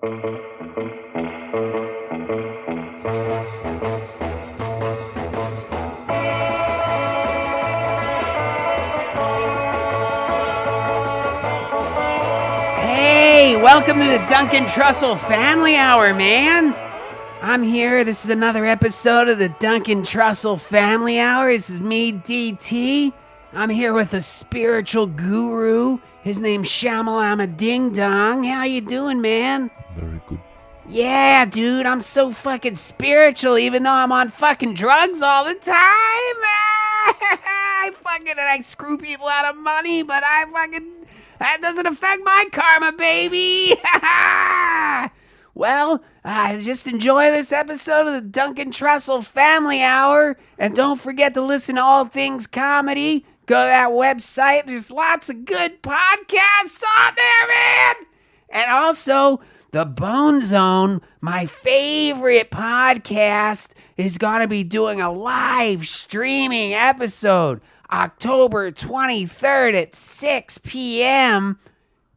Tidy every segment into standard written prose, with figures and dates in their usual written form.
Hey, welcome to the Duncan Trussell Family Hour, man. I'm here. This is another episode of the Duncan Trussell Family Hour. This is me, DT. I'm here with a spiritual guru. His name's Shamalama Ding Dong. How you doing, man? Very good. Yeah, dude, I'm so fucking spiritual, even though I'm on fucking drugs all the time. I screw people out of money, but that doesn't affect my karma, baby. Well, just enjoy this episode of the Duncan Trussell Family Hour, and don't forget to listen to All Things Comedy. Go to that website. There's lots of good podcasts on there, man. And also, the Bone Zone, my favorite podcast, is going to be doing a live streaming episode October 23rd at 6 p.m.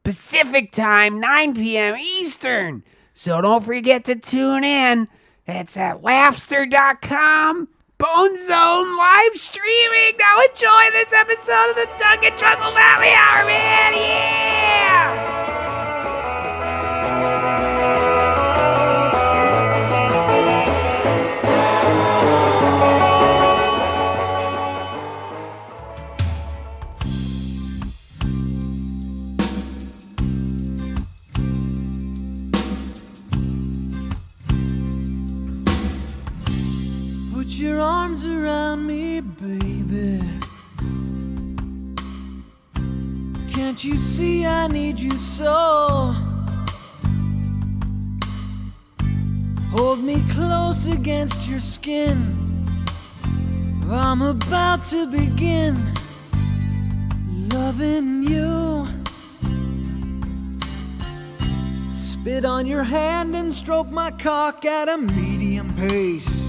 Pacific time, 9 p.m. Eastern. So don't forget to tune in. It's at laughster.com. Bone Zone live streaming. Now enjoy this episode of the Duncan Trussell Family Hour, man. Yeah! Put your arms around me, baby. Can't you see I need you so? Hold me close against your skin. I'm about to begin loving you. Spit on your hand and stroke my cock at a medium pace.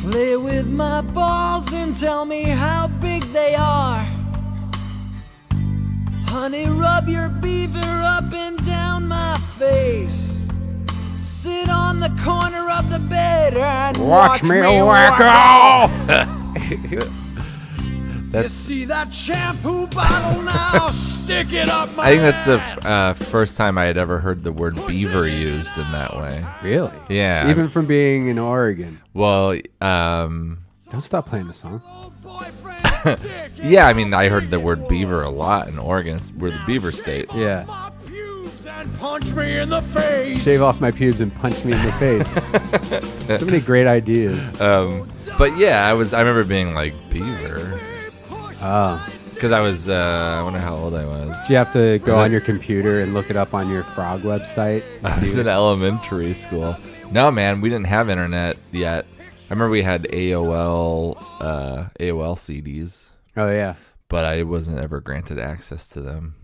Play with my balls and tell me how big they are. Honey, rub your beaver up and down my face. Sit on the corner of the bed and watch me whack off. You see that shampoo bottle now? Stick it up my I think that's the ass. first time I had ever heard the word beaver used in that way. Really? Yeah. Even from being in Oregon. Well, Don't stop playing the song. yeah, I mean, I heard the word beaver a lot in Oregon. We're the beaver state. Yeah. My pubes and punch me in the face. Shave off my pubes and punch me in the face. So many great ideas. But yeah, I remember being like, beaver? Oh. Because I wonder how old I was. Did you have to go on your computer and look it up on your frog website? I was in elementary school. No, man, we didn't have internet yet. I remember we had AOL CDs. Oh, yeah. But I wasn't ever granted access to them.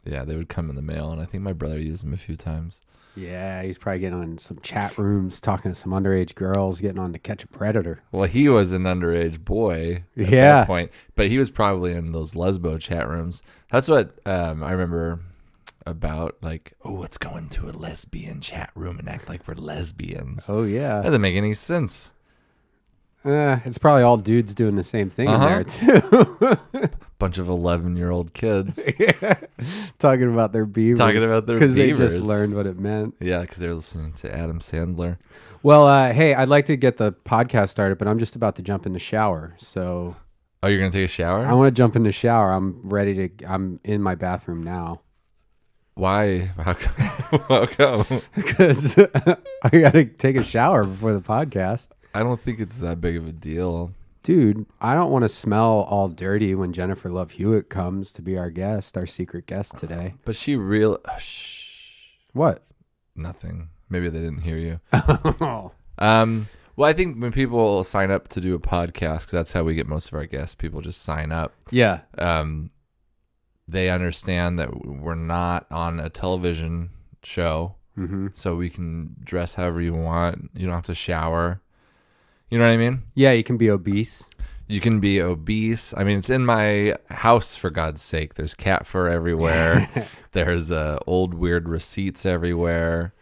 Yeah, they would come in the mail, and I think my brother used them a few times. Yeah, he's probably getting on some chat rooms, talking to some underage girls, getting on To Catch a Predator. Well, he was an underage boy at Yeah. that point, but he was probably in those lesbo chat rooms. That's what I remember about, like, oh, let's go into a lesbian chat room and act like we're lesbians. Oh, yeah. That doesn't make any sense. It's probably all dudes doing the same thing in there, too. Bunch of 11-year-old kids. Talking about their beavers. Because they just beavers. learned what it meant. Yeah, because they're listening to Adam Sandler. Well, hey, I'd like to get the podcast started, but I'm just about to jump in the shower. So Oh, you're going to take a shower? I want to jump in the shower. I'm in my bathroom now. Why? How come? Because I got to take a shower before the podcast. I don't think it's that big of a deal. Dude, I don't want to smell all dirty when Jennifer Love Hewitt comes to be our guest, our secret guest today. But she real... shh. What? Nothing. Maybe they didn't hear you. Oh. Well, I think when people sign up to do a podcast, 'cause that's how we get most of our guests, people just sign up. Yeah. They understand that we're not on a television show, so we can dress however you want. You don't have to shower. You know what I mean? Yeah, you can be obese. You can be obese. I mean, it's in my house, for God's sake. There's cat fur everywhere. There's old weird receipts everywhere.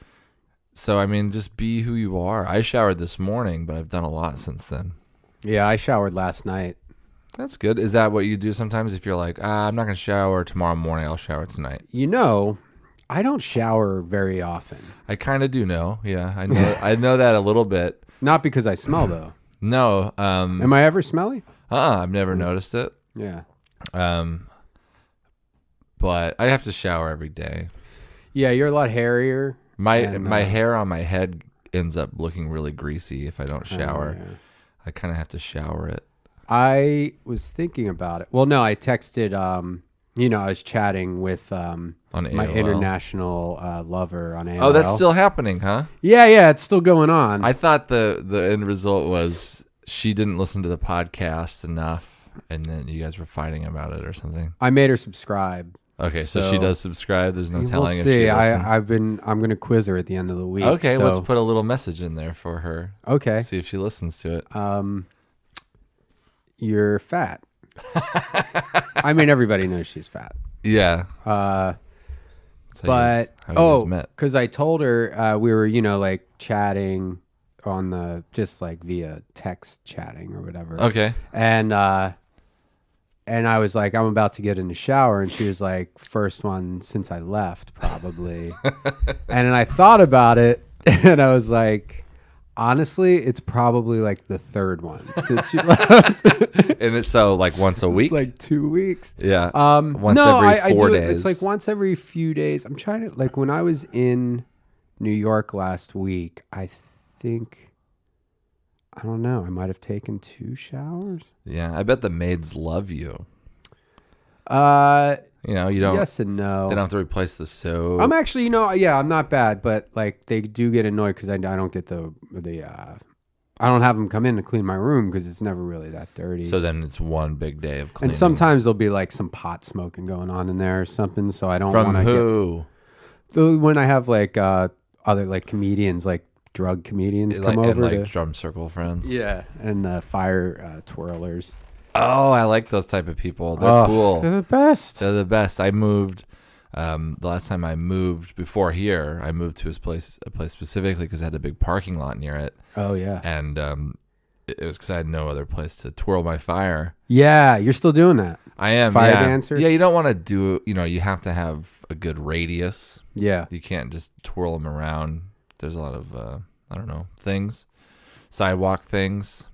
So, I mean, just be who you are. I showered this morning, but I've done a lot since then. Yeah, I showered last night. That's good. Is that what you do sometimes? If you're like, I'm not going to shower tomorrow morning, I'll shower tonight. You know, I don't shower very often. I kind of do know. Yeah, I know. I know that a little bit. Not because I smell, though. No. Am I ever smelly? I've never noticed it. Yeah. But I have to shower every day. Yeah, you're a lot hairier. My hair on my head ends up looking really greasy if I don't shower. Yeah. I kind of have to shower it. I was thinking about it. Well, no, I texted, I was chatting with On my AOL. international lover on AOL. Oh, that's still happening, huh? Yeah, it's still going on. I thought the end result was she didn't listen to the podcast enough, and then you guys were fighting about it or something. I made her subscribe. Okay, so she does subscribe. There's no telling we'll if see. she listens. I'm going to quiz her at the end of the week. Okay, so- let's put a little message in there for her. Okay. See if she listens to it. You're fat. I mean, everybody knows she's fat. Yeah. But How you guys met. because I told her we were, like chatting on the just like via text chatting or whatever. Okay. And I was like, I'm about to get in the shower, and she was like, first one since I left, probably. And then I thought about it, and I was like, honestly, it's probably like the third one since she left. And it's so like once a week? It's like 2 weeks. Yeah. Once every I 4 do days. It's like once every few days. I'm trying to, like, when I was in New York last week, I think, I don't know, I might have taken 2 showers. Yeah, I bet the maids love you. You don't. Yes and no. They don't have to replace the soap. I'm actually, I'm not bad, but like they do get annoyed because I don't get I don't have them come in to clean my room because it's never really that dirty. So then it's one big day of cleaning. And sometimes there'll be like some pot smoking going on in there or something. So I don't want From to who? when I have like other like comedians, like drug comedians come over and like to, drum circle friends. yeah, and fire twirlers. Oh, I like those type of people. They're cool. They're the best. They're the best. I moved. The last time I moved before here, I moved to a place specifically because it had a big parking lot near it, Oh yeah, and it was because I had no other place to twirl my fire. yeah. You're still doing that. I am Fire yeah. dancer? Yeah, you don't want to do. You have to have a good radius. Yeah, You can't just twirl them around. There's a lot of things, sidewalk things,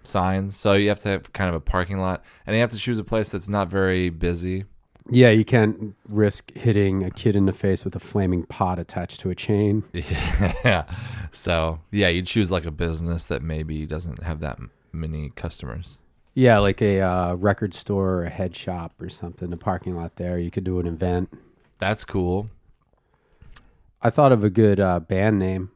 signs. So you have to have kind of a parking lot, and you have to choose a place that's not very busy. yeah. You can't risk hitting a kid in the face with a flaming pot attached to a chain. Yeah. So yeah, you choose like a business that maybe doesn't have that many customers. Yeah, like a record store or a head shop or something. A parking lot there. You could do an event. That's cool I thought of a good band name.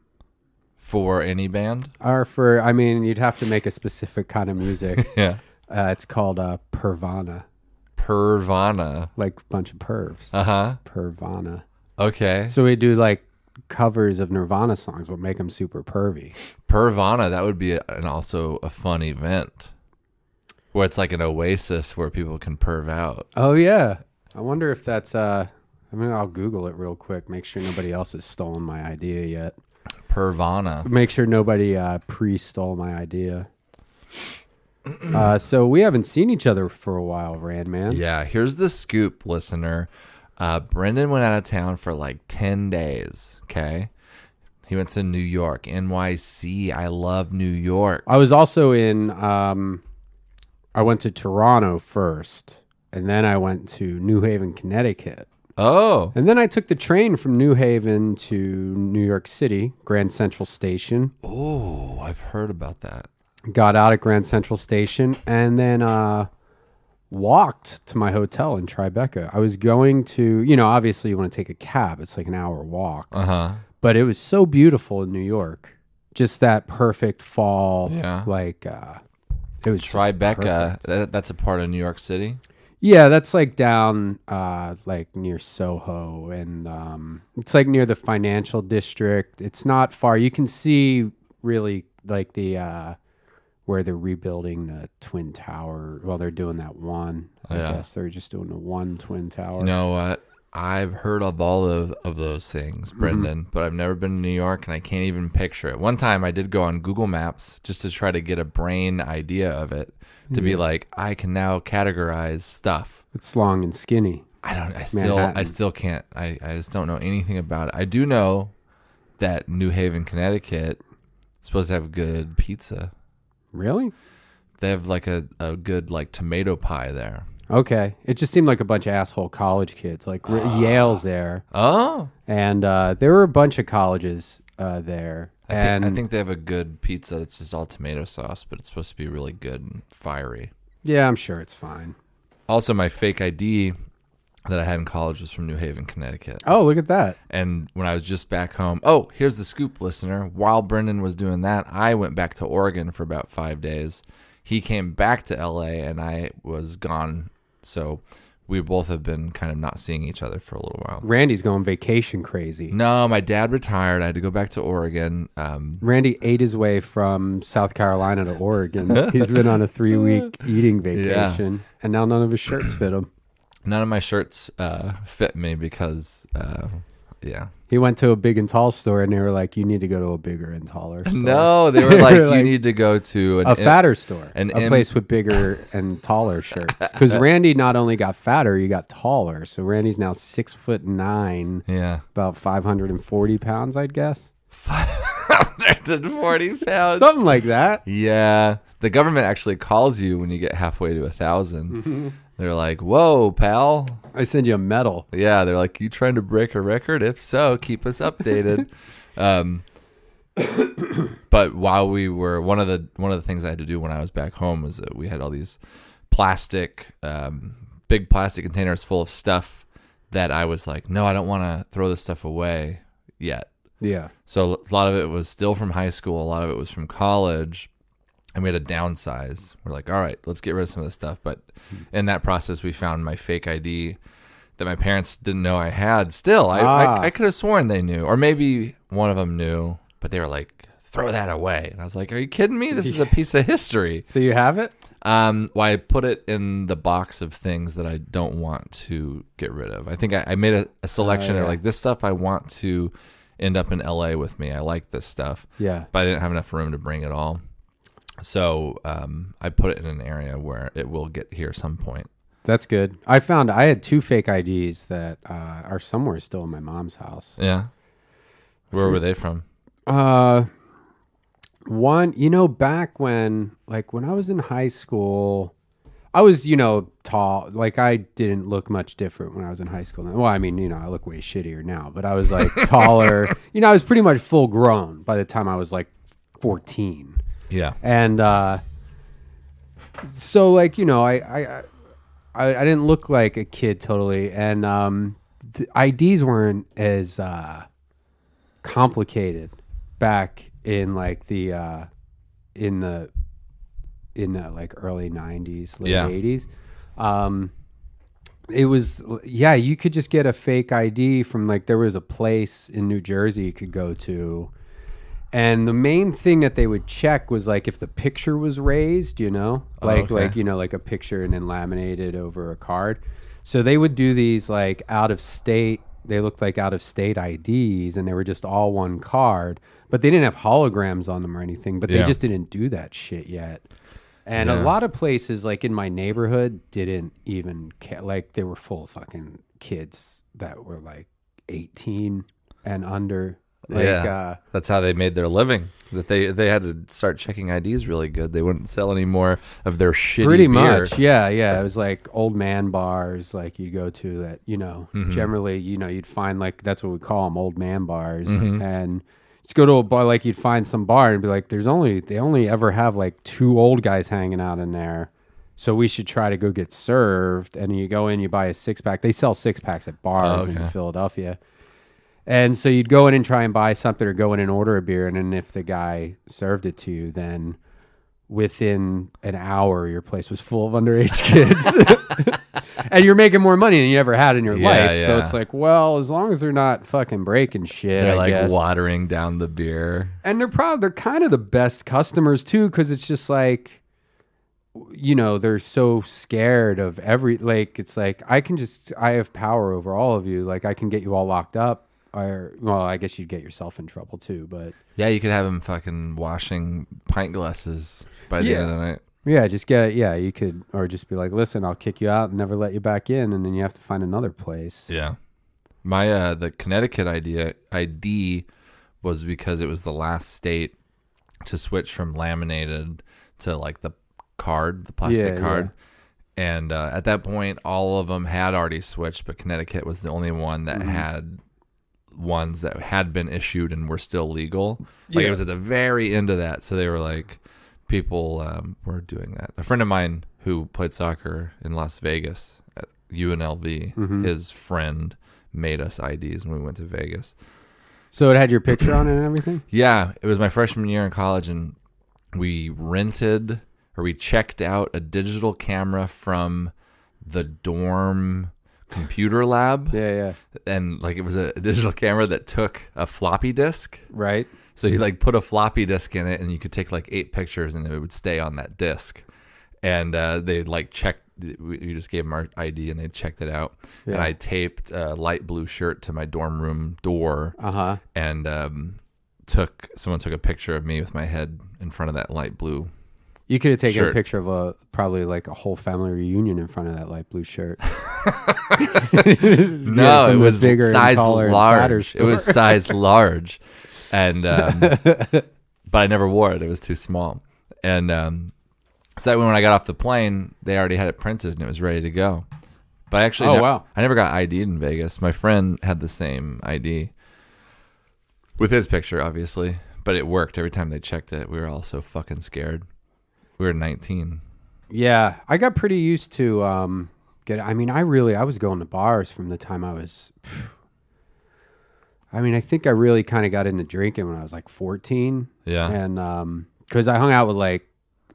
for any band. Or you'd have to make a specific kind of music. Yeah. It's called Pervana. Pervana. Like a bunch of pervs. Uh-huh. Pervana. Okay. So we do like covers of Nirvana songs, but make them super pervy. Pervana, that would be also a fun event where it's like an oasis where people can perv out. Oh, yeah. I wonder if that's... I'll Google it real quick. Make sure nobody else has stolen my idea yet. Pervana. Make sure nobody pre-stole my idea. So we haven't seen each other for a while, Rand Man. Yeah, here's the scoop, listener. Brendon went out of town for like 10 days, okay? He went to New York, NYC. I love New York. I was also in... I went to Toronto first, and then I went to New Haven, Connecticut. Oh. And then I took the train from New Haven to New York City, Grand Central Station. Oh, I've heard about that. Got out at Grand Central Station and then walked to my hotel in Tribeca. I was going to, obviously you want to take a cab. It's like an hour walk. Uh-huh. But it was so beautiful in New York. Just that perfect fall. Yeah. Like, it was just Tribeca, perfect. that's a part of New York City? Yeah, that's like down like near Soho, and it's like near the financial district. It's not far. You can see really like the where where they're rebuilding the Twin Tower. Well, they're doing that one. I guess they're just doing the one Twin Tower. You know what? I've heard of all of those things, Brendon, but I've never been to New York, and I can't even picture it. One time I did go on Google Maps just to try to get a brain idea of it, to be like, I can now categorize stuff. It's long and skinny. I still can't. I just don't know anything about it. I do know that New Haven, Connecticut is supposed to have good pizza. Really? They have like a good like tomato pie there. Okay. It just seemed like a bunch of asshole college kids. Like Yale's there. Oh. And there were a bunch of colleges there. I think they have a good pizza that's just all tomato sauce, but it's supposed to be really good and fiery. Yeah, I'm sure it's fine. Also, my fake ID that I had in college was from New Haven, Connecticut. Oh, look at that. And when I was just back home, oh, here's the scoop, listener. While Brendon was doing that, I went back to Oregon for about 5 days. He came back to LA and I was gone. So we both have been kind of not seeing each other for a little while. Randy's going vacation crazy. No, my dad retired. I had to go back to Oregon. Randy ate his way from South Carolina to Oregon. He's been on a 3-week eating vacation, and now none of his shirts fit him. None of my shirts fit me because, He went to a big and tall store, and they were like, you need to go to a bigger and taller store. No, they were like, you need to go to a fatter store, a place with bigger and taller shirts. Because Randy not only got fatter, he got taller. So Randy's now 6'9". Yeah. About 540 pounds, I'd guess. 540 pounds. Something like that. Yeah. The government actually calls you when you get halfway to 1,000. Mm-hmm. They're like, whoa, pal. I send you a medal. Yeah, they're like, you trying to break a record? If so, keep us updated. But while we were, one of the things I had to do when I was back home was that we had all these big plastic containers full of stuff that I was like, no, I don't want to throw this stuff away yet. Yeah. So a lot of it was still from high school. A lot of it was from college. And we had to downsize. We're like, all right, let's get rid of some of this stuff. But in that process, we found my fake ID that my parents didn't know I had. Still, I could have sworn they knew. Or maybe one of them knew, but they were like, throw that away. And I was like, are you kidding me? This is a piece of history. So you have it? Well, I put it in the box of things that I don't want to get rid of. I think I made a selection of like, this stuff I want to end up in LA with me. I like this stuff. Yeah. But I didn't have enough room to bring it all. So I put it in an area where it will get here some point. That's good. I found I had 2 fake IDs that are somewhere still in my mom's house. Yeah. Where were they from? One, back when I was in high school, I was, tall. Like, I didn't look much different when I was in high school. Well, I mean, I look way shittier now, but I was like taller. I was pretty much full grown by the time I was like 14. Yeah. And so like, I didn't look like a kid totally. And the IDs weren't as complicated back in like the like early 90s, late 80s. It was, you could just get a fake ID from like, there was a place in New Jersey you could go to. And the main thing that they would check was like if the picture was raised, like a picture and then laminated over a card. So they would do these like out of state. They looked like out of state IDs, and they were just all one card, but they didn't have holograms on them or anything. But they just didn't do that shit yet. And a lot of places like in my neighborhood didn't even care. Like they were full of fucking kids that were like 18 and under. Like, that's how they made their living. That they had to start checking IDs really good. They wouldn't sell any more of their shitty pretty beer. Much, yeah. It was like old man bars, like you go to that. Generally, you'd find like that's what we call them, old man bars, and just go to a bar. Like you'd find some bar and be like, they only ever have like 2 old guys hanging out in there. So we should try to go get served. And you go in, you buy a 6-pack. They sell 6-packs at bars in Philadelphia. And so you'd go in and try and buy something or go in and order a beer. And then if the guy served it to you, then within an hour, your place was full of underage kids. and you're making more money than you ever had in your Yeah, life. yeah. So it's like, well, as long as they're not fucking breaking shit, They're I like guess. watering down the beer. And they're kind of the best customers too, because it's just like, you know, they're so scared of it's like, I have power over all of you. Like, I can get you all locked up. Or, well, I guess you'd get yourself in trouble too, but Yeah, you could have them fucking washing pint glasses by the end of the night. yeah, you could, or just be like, listen, I'll kick you out and never let you back in, and then you have to find another place. Yeah. My the Connecticut ID was because it was the last state to switch from laminated to like the plastic card. And at that point, all of them had already switched, but Connecticut was the only one that had ones that had been issued and were still legal. Like it was at the very end of that. So they were like, people were doing that. A friend of mine who played soccer in Las Vegas at UNLV, his friend made us IDs when we went to Vegas. So it had your picture on it and everything? Yeah, it was my freshman year in college, and we checked out a digital camera from the dorm computer lab. Yeah. And like it was a digital camera that took a floppy disk. Right. So you like put a floppy disk in it, and you could take like 8 pictures, and it would stay on that disk. And they like checked. We just gave them our ID, and they checked it out. Yeah. And I taped a light blue shirt to my dorm room door. And someone took a picture of me with my head in front of that light blue. You could have taken a shirt. picture of probably like a whole family reunion in front of that light blue shirt. No, it was bigger and size taller and fatter large. It was size large, and but I never wore it. It was too small. And so that when I got off the plane, they already had it printed and it was ready to go. But actually, wow. I never got ID'd in Vegas. My friend had the same ID with his picture, obviously, but it worked every time they checked it. We were all so fucking scared. We were 19. Yeah, I got pretty used to I was going to bars from the time I was. I think I really kind of got into drinking when I was like 14. Yeah. And because I hung out with like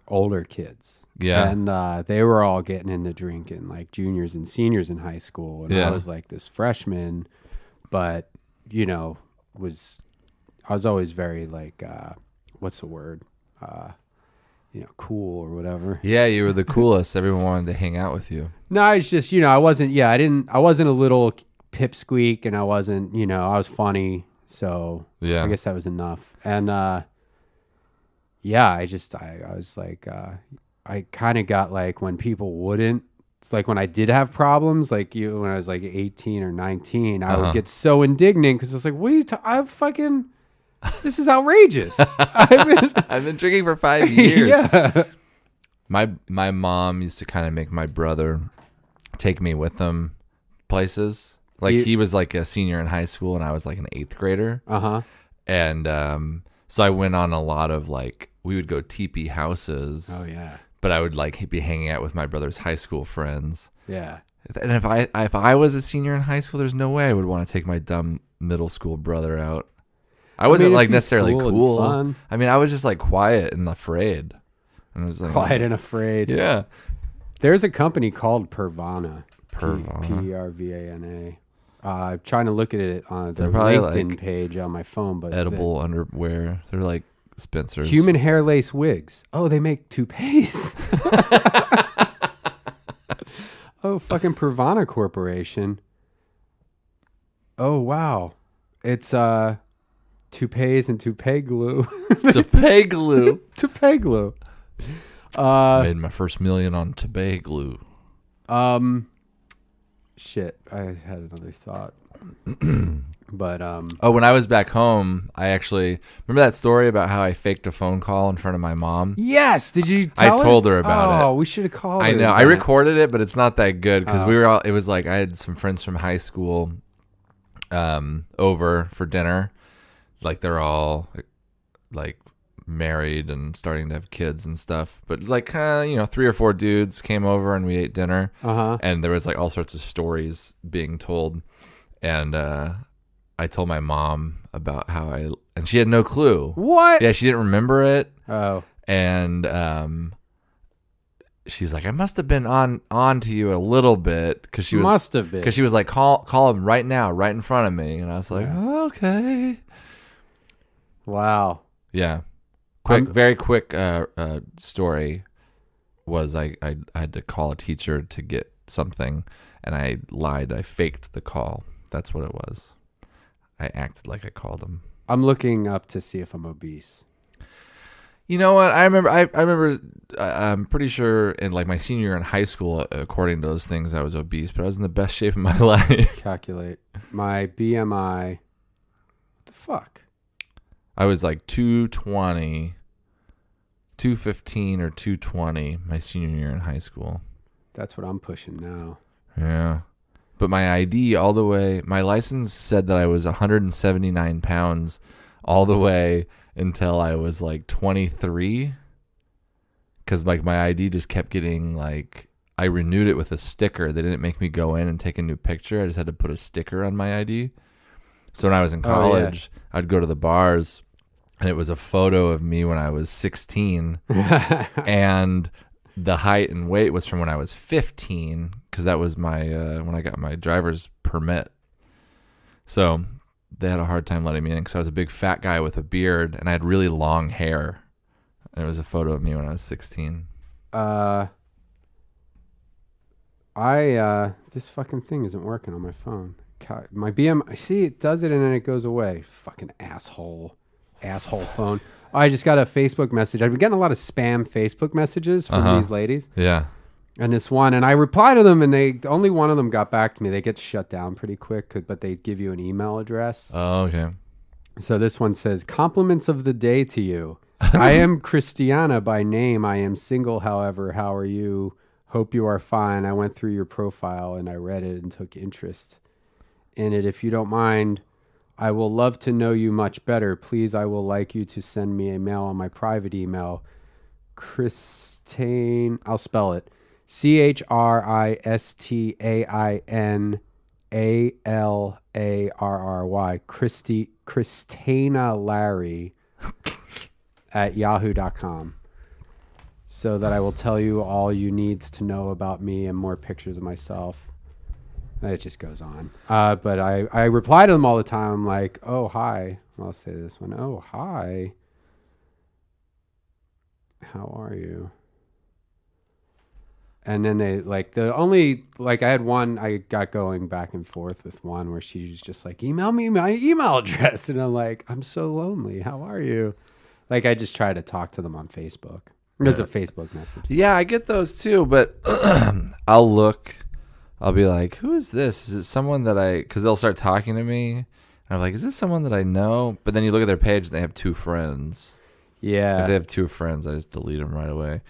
older kids. Yeah. And they were all getting into drinking, like juniors and seniors in high school. And I was like this freshman, but, you know, I was always very like, what's the word? Cool or whatever. Yeah, you were the coolest. Everyone wanted to hang out with you. No, it's just, I wasn't a little pipsqueak, and I wasn't, I was funny. So Yeah. I guess that was enough. And, I was like, I kind of got like when people wouldn't, it's like when I did have problems, like when I was like 18 or 19, I would get so indignant because it's like, what are you this is outrageous. I've been drinking for 5 years. Yeah. My mom used to kind of make my brother take me with him places. Like he was like a senior in high school, and I was like an 8th grader. And so I went on a lot of like, we would go teepee houses. Oh yeah. But I would like be hanging out with my brother's high school friends. Yeah. And if I was a senior in high school, there's no way I would want to take my dumb middle school brother out. I wasn't like necessarily cool. Fun. I mean, I was just like quiet and afraid. And I was like, Quiet and afraid. Yeah. There's a company called Pervana. Pervana. Pervana. I'm trying to look at it on the They're probably LinkedIn like page on my phone, but edible underwear. They're like Spencer's. human hair lace wigs. Oh, they make toupees. Oh, fucking Pervana Corporation. Oh wow, it's toupees and toupee glue. Toupee glue. Toupee glue. Made my first million on toupee glue. Shit, I had another thought. But when I was back home, I actually remember that story about how I faked a phone call in front of my mom. yes, did you I tell told her about it. Oh, we should have called her. I know. I recorded it, but it's not that good because Oh. we were all. It was like I had some friends from high school, over for dinner. Like they're all like married and starting to have kids and stuff. But like 3 or 4 dudes came over and we ate dinner. And there was like all sorts of stories being told, and I told my mom about how and she had no clue. What? Yeah, she didn't remember it. Oh. And she's like, I must have been on to you a little bit because she was Must have been. because she was like, call him right now, right in front of me, and I was like, okay, Wow. yeah. Very quick story was I had to call a teacher to get something, and I lied. I faked the call. That's what it was. I acted like I called him. I'm looking up to see if I'm obese. You know what? I remember. I'm pretty sure in like my senior year in high school, according to those things, I was obese, but I was in the best shape of my life. Calculate my BMI. What the fuck? I was like 220, 215 or 220 my senior year in high school. That's what I'm pushing now. Yeah. But my ID all the way, my license said that I was 179 pounds all the way until I was like 23. Because like my ID just kept getting like, I renewed it with a sticker. They didn't make me go in and take a new picture. I just had to put a sticker on my ID. So when I was in college, I'd go to the bars and it was a photo of me when I was 16. And the height and weight was from when I was 15, because that was my when I got my driver's permit. So they had a hard time letting me in because I was a big fat guy with a beard and I had really long hair. And it was a photo of me when I was 16. This fucking thing isn't working on my phone. My BM, see, it does it and then it goes away. Fucking asshole phone. I just got a Facebook message. I've been getting a lot of spam Facebook messages from these ladies. Yeah. And this one, and I reply to them, and only one of them got back to me. They get shut down pretty quick, but they give you an email address. Oh, okay. So this one says, compliments of the day to you. I am Christiana by name. I am single, however. How are you? Hope you are fine. I went through your profile, and I read it and took interest in it. If you don't mind, I will love to know you much better. Please, I will like you to send me a mail on my private email. Christine, I'll spell it. ChristianaLarry. Christina Larry at yahoo.com. So that I will tell you all you need to know about me and more pictures of myself. It just goes on. But I reply to them all the time. I'm like, oh, hi. I'll say this one. Oh, hi. How are you? And then they I had one, I got going back and forth with one where she was just like, email me my email address. And I'm like, I'm so lonely. How are you? Like, I just try to talk to them on Facebook. There's a Facebook message. Yeah, I get those too, but I'll look. I'll be like, who is this? Is it someone that because they'll start talking to me. And I'm like, is this someone that I know? But then you look at their page and they have 2 friends. Yeah. If they have 2 friends, I just delete them right away.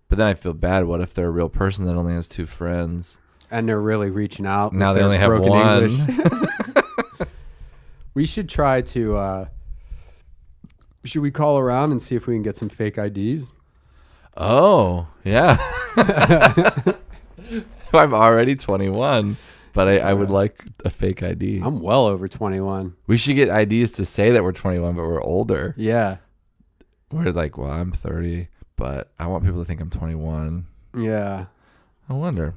But then I feel bad. What if they're a real person that only has 2 friends? And they're really reaching out. Now they only have one. We should try to, should we call around and see if we can get some fake IDs? Oh, yeah. I'm already 21, but I would like a fake ID. I'm well over 21. We should get IDs to say that we're 21, but we're older. Yeah. We're like, well, I'm 30, but I want people to think I'm 21. Yeah. I wonder.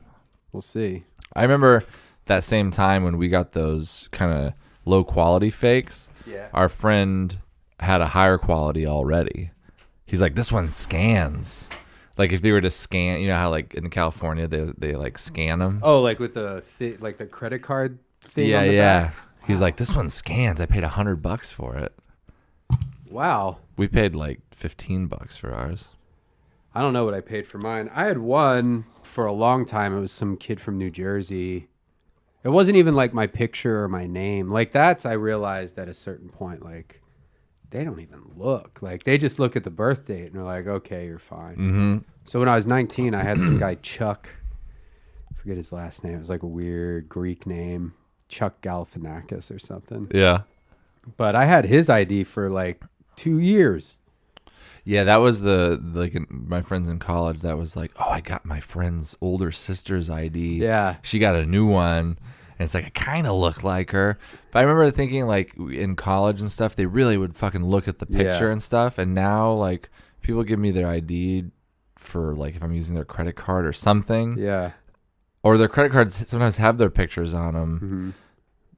We'll see. I remember that same time when we got those kind of low quality fakes. Yeah. Our friend had a higher quality already. He's like, this one scans. Like if they were to scan, you know how like in California they like scan them. Oh, like with the like the credit card thing. Yeah, on the yeah. back? He's like, this one scans. I paid $100 for it. Wow. We paid like $15 for ours. I don't know what I paid for mine. I had one for a long time. It was some kid from New Jersey. It wasn't even like my picture or my name. Like I realized at a certain point, like they don't even look. Like they just look at the birth date and they're like, okay, you're fine. Mm-hmm. So when I was 19, I had some guy, Chuck, I forget his last name. It was like a weird Greek name, Chuck Galifianakis or something. Yeah. But I had his ID for like 2 years. Yeah, that was my friends in college. That was like, oh, I got my friend's older sister's ID. Yeah. She got a new one. And it's like, I kind of look like her. But I remember thinking, like, in college and stuff, they really would fucking look at the picture and stuff. And now, like, people give me their ID for like if I'm using their credit card or something. Yeah. Or their credit cards sometimes have their pictures on them. Mm-hmm.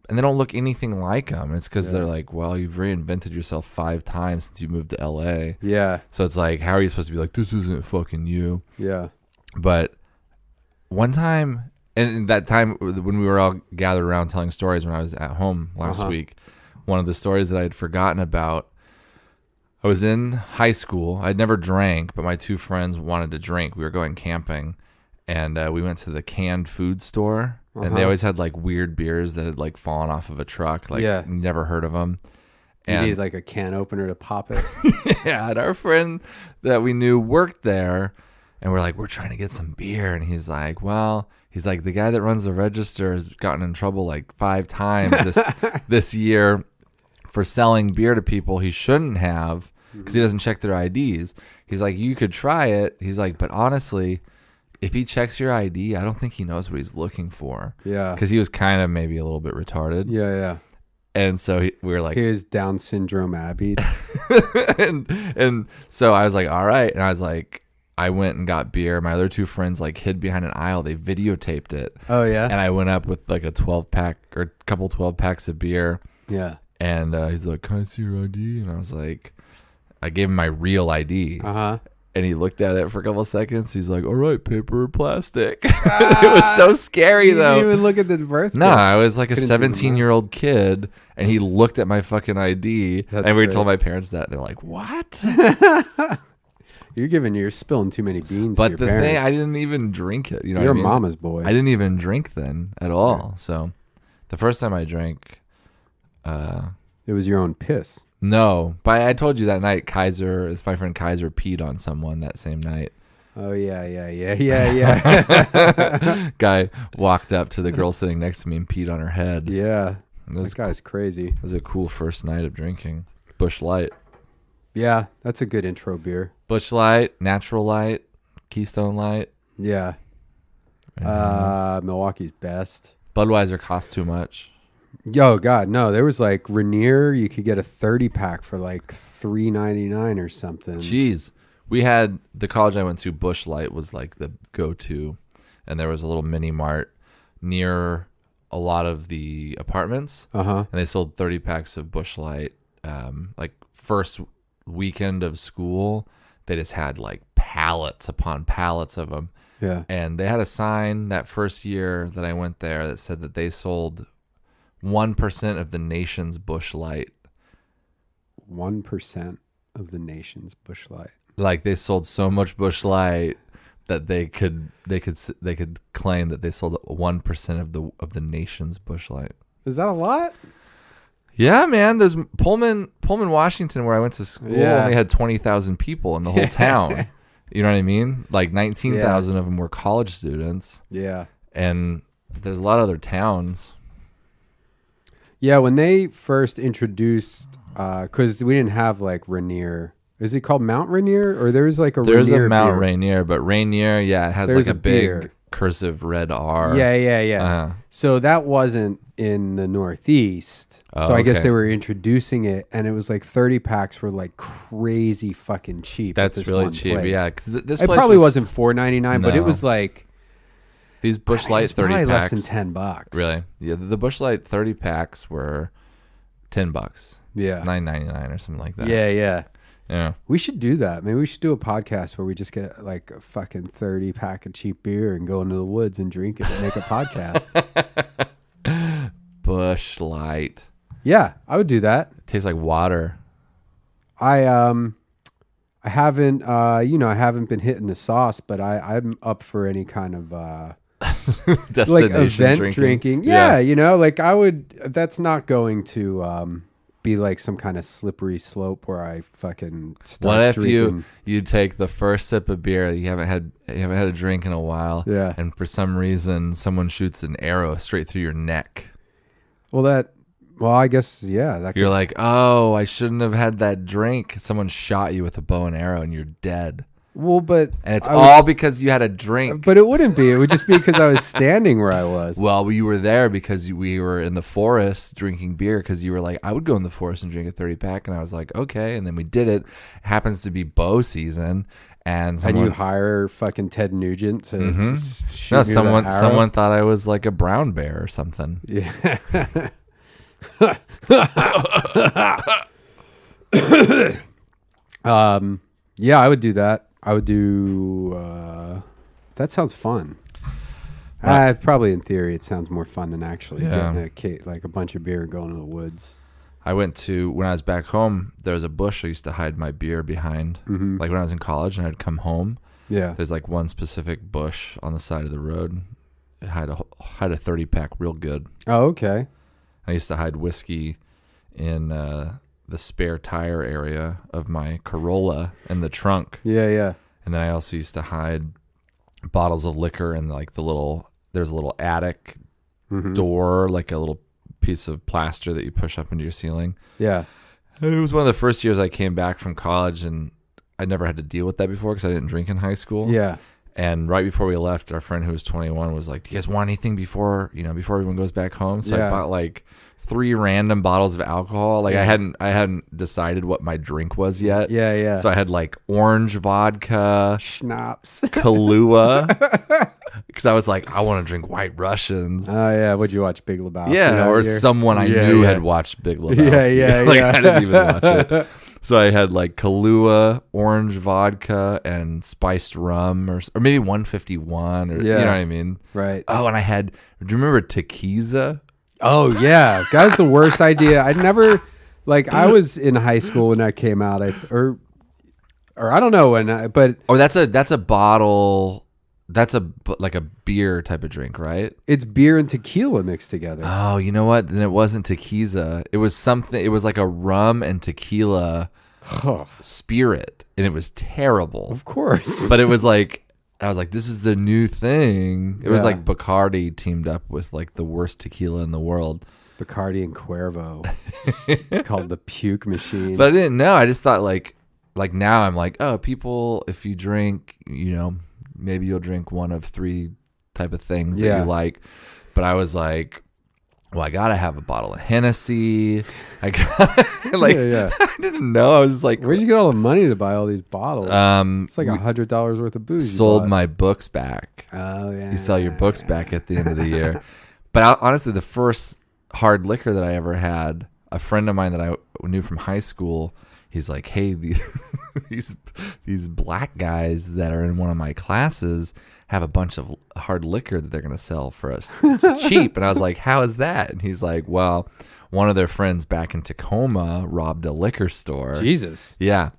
And they don't look anything like them. It's because Yeah. they're like, well, you've reinvented yourself 5 times since you moved to LA. Yeah. So it's like, how are you supposed to be like, this isn't fucking you? Yeah. But one time, and that time when we were all gathered around telling stories when I was at home last week, one of the stories that I had forgotten about, I was in high school. I'd never drank, but my 2 friends wanted to drink. We were going camping, and we went to the canned food store, and they always had like weird beers that had like fallen off of a truck. Like, you never heard of them. You need like a can opener to pop it. Yeah, and our friend that we knew worked there, and we're like, we're trying to get some beer, and he's like, well, the guy that runs the register has gotten in trouble like 5 times this year for selling beer to people he shouldn't have because he doesn't check their IDs. He's like, you could try it. He's like, but honestly, if he checks your ID, I don't think he knows what he's looking for. Yeah. Because he was kind of maybe a little bit retarded. Yeah, yeah. And so we were like, here's Down syndrome Abby. and so I was like, all right. And I was like, I went and got beer. My other 2 friends like hid behind an aisle. They videotaped it. Oh, yeah? And I went up with like a 12-pack or a couple 12-packs of beer. Yeah. And he's like, can I see your ID? And I was like, I gave him my real ID. Uh-huh. And he looked at it for a couple of seconds. He's like, all right, paper or plastic. It was so scary, though. You didn't even look at the birth. No, I was like a Couldn't do that. 17-year-old kid, and he looked at my fucking ID. That's and we great. told my parents that. They're like, what? You're spilling too many beans But to the your parents. thing, I didn't even drink it. You know You're what I mean? mama's boy. I didn't even drink then at all. So the first time I drank, It was your own piss. no. But I told you that night, my friend Kaiser peed on someone that same night. Oh, yeah. Guy walked up to the girl sitting next to me and peed on her head. Yeah. It was, That guy's crazy. it was a cool first night of drinking. Busch Light. Yeah, that's a good intro beer. Busch Light, Natural Light, Keystone Light. Yeah. Milwaukee's best. Budweiser costs too much. Yo, God, no. There was like Rainier. You could get a 30-pack for like $3.99 or something. Jeez. We had the college I went to, Busch Light was like the go-to. And there was a little mini mart near a lot of the apartments. Uh-huh. And they sold 30 packs of Busch Light. Like first weekend of school, they just had like pallets upon pallets of them. Yeah. And they had a sign that first year that I went there that said that they sold 1% of the nation's Busch Light. 1% of the nation's Busch Light. Like they sold so much Busch Light that they could claim that they sold 1% of the nation's Busch Light. Is that a lot? Yeah, man. There's Pullman, Washington, where I went to school. Yeah. Only had 20,000 people in the whole town. You know what I mean? Like 19,000 of them were college students, Yeah. and there's a lot of other towns. Yeah, when they first introduced, because we didn't have like Rainier. Is it called Mount Rainier? Or there's like There's Rainier a Mount beer? Rainier, but Rainier, yeah, it has There's like a a big beer. cursive red R. Yeah. Uh-huh. So that wasn't in the Northeast. Oh, So I guess okay. they were introducing it, and it was like 30 packs for like crazy fucking cheap. at That's this really one cheap. place. Yeah, 'cause this It place probably was, wasn't $4.99, but it No. was like These Busch Light it was 30 probably packs. less than $10. Really? Yeah, the Busch Light 30 packs were $10, Yeah. $9.99 or something like that. Yeah. Yeah. We should do that. Maybe we should do a podcast where we just get like a fucking 30 pack of cheap beer and go into the woods and drink it and make a podcast. Busch Light. Yeah, I would do that. It tastes like water. I haven't I haven't been hitting the sauce, but I'm up for any kind of like Destination event drinking. Yeah, that's not going to be like some kind of slippery slope where I fucking start What if drinking. you take the first sip of beer, you haven't had a drink in a while, Yeah. and for some reason someone shoots an arrow straight through your neck. Well, I guess, yeah. That You're could, like, oh, I shouldn't have had that drink. Someone shot you with a bow and arrow and you're dead. Well, but And it's all because you had a drink. But it wouldn't be. It would just be because I was standing where I was. Well, you were there because we were in the forest drinking beer because you were like, I would go in the forest and drink a 30-pack. And I was like, okay. And then we did it. It happens to be bow season. And you hire fucking Ted Nugent to shoot me with someone an arrow? thought I was like a brown bear or something. Yeah. Yeah, I would do that. I would do. That sounds fun. Probably in theory, it sounds more fun than actually getting like a bunch of beer and going to the woods. I went to, when I was back home, there was a bush I used to hide my beer behind. Mm-hmm. Like when I was in college and I'd come home. Yeah. There's like one specific bush on the side of the road. It had a 30-pack real good. Oh, okay. I used to hide whiskey in the spare tire area of my Corolla in the trunk. Yeah, yeah. And then I also used to hide bottles of liquor in like there's a little attic door, like a little piece of plaster that you push up into your ceiling. Yeah. It was one of the first years I came back from college, and I never had to deal with that before because I didn't drink in high school. Yeah. And right before we left, our friend who was 21 was like, "Do you guys want anything before everyone goes back home?" So I bought like 3 random bottles of alcohol. Like I hadn't decided what my drink was yet. Yeah, yeah. So I had like orange vodka, Schnapps, Kahlua, because I was like, I want to drink White Russians. Oh yeah, would you watch Big Lebowski? Yeah, or someone I knew had watched Big Lebowski. Yeah, like I didn't even watch it. So I had like Kahlua, orange vodka, and spiced rum, or maybe 151, or you know what I mean? Right. Oh, and I had. Do you remember Tequiza? Oh yeah, that was the worst idea. I never, like, I was in high school when that came out. Or I don't know when, but that's a bottle. That's like a beer type of drink, right? It's beer and tequila mixed together. Oh, you know what? Then it wasn't Tequiza. It was something. It was like a rum and tequila spirit, and it was terrible. Of course, but it was like. I was like, this is the new thing. It was like Bacardi teamed up with like the worst tequila in the world. Bacardi and Cuervo. It's called the puke machine. But I didn't know. I just thought like now I'm like, oh, people, if you drink, maybe you'll drink one of 3 type of things that you like. But I was like, well, I gotta have a bottle of Hennessy. I got I didn't know. I was like, where'd you get all the money to buy all these bottles? It's like $100 worth of booze. Sold my books back. Oh yeah, you sell your books back at the end of the year. But honestly, the first hard liquor that I ever had, a friend of mine that I knew from high school, he's like, hey, these black guys that are in one of my classes have a bunch of hard liquor that they're going to sell for us cheap. And I was like, how is that? And he's like, well, one of their friends back in Tacoma robbed a liquor store. Jesus. Yeah.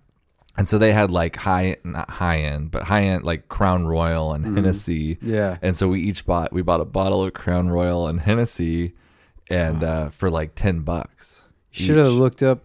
And so they had like not high end, but high end, like Crown Royal and Hennessy. Yeah. And so we bought a bottle of Crown Royal and Hennessy and for like $10. Should have looked up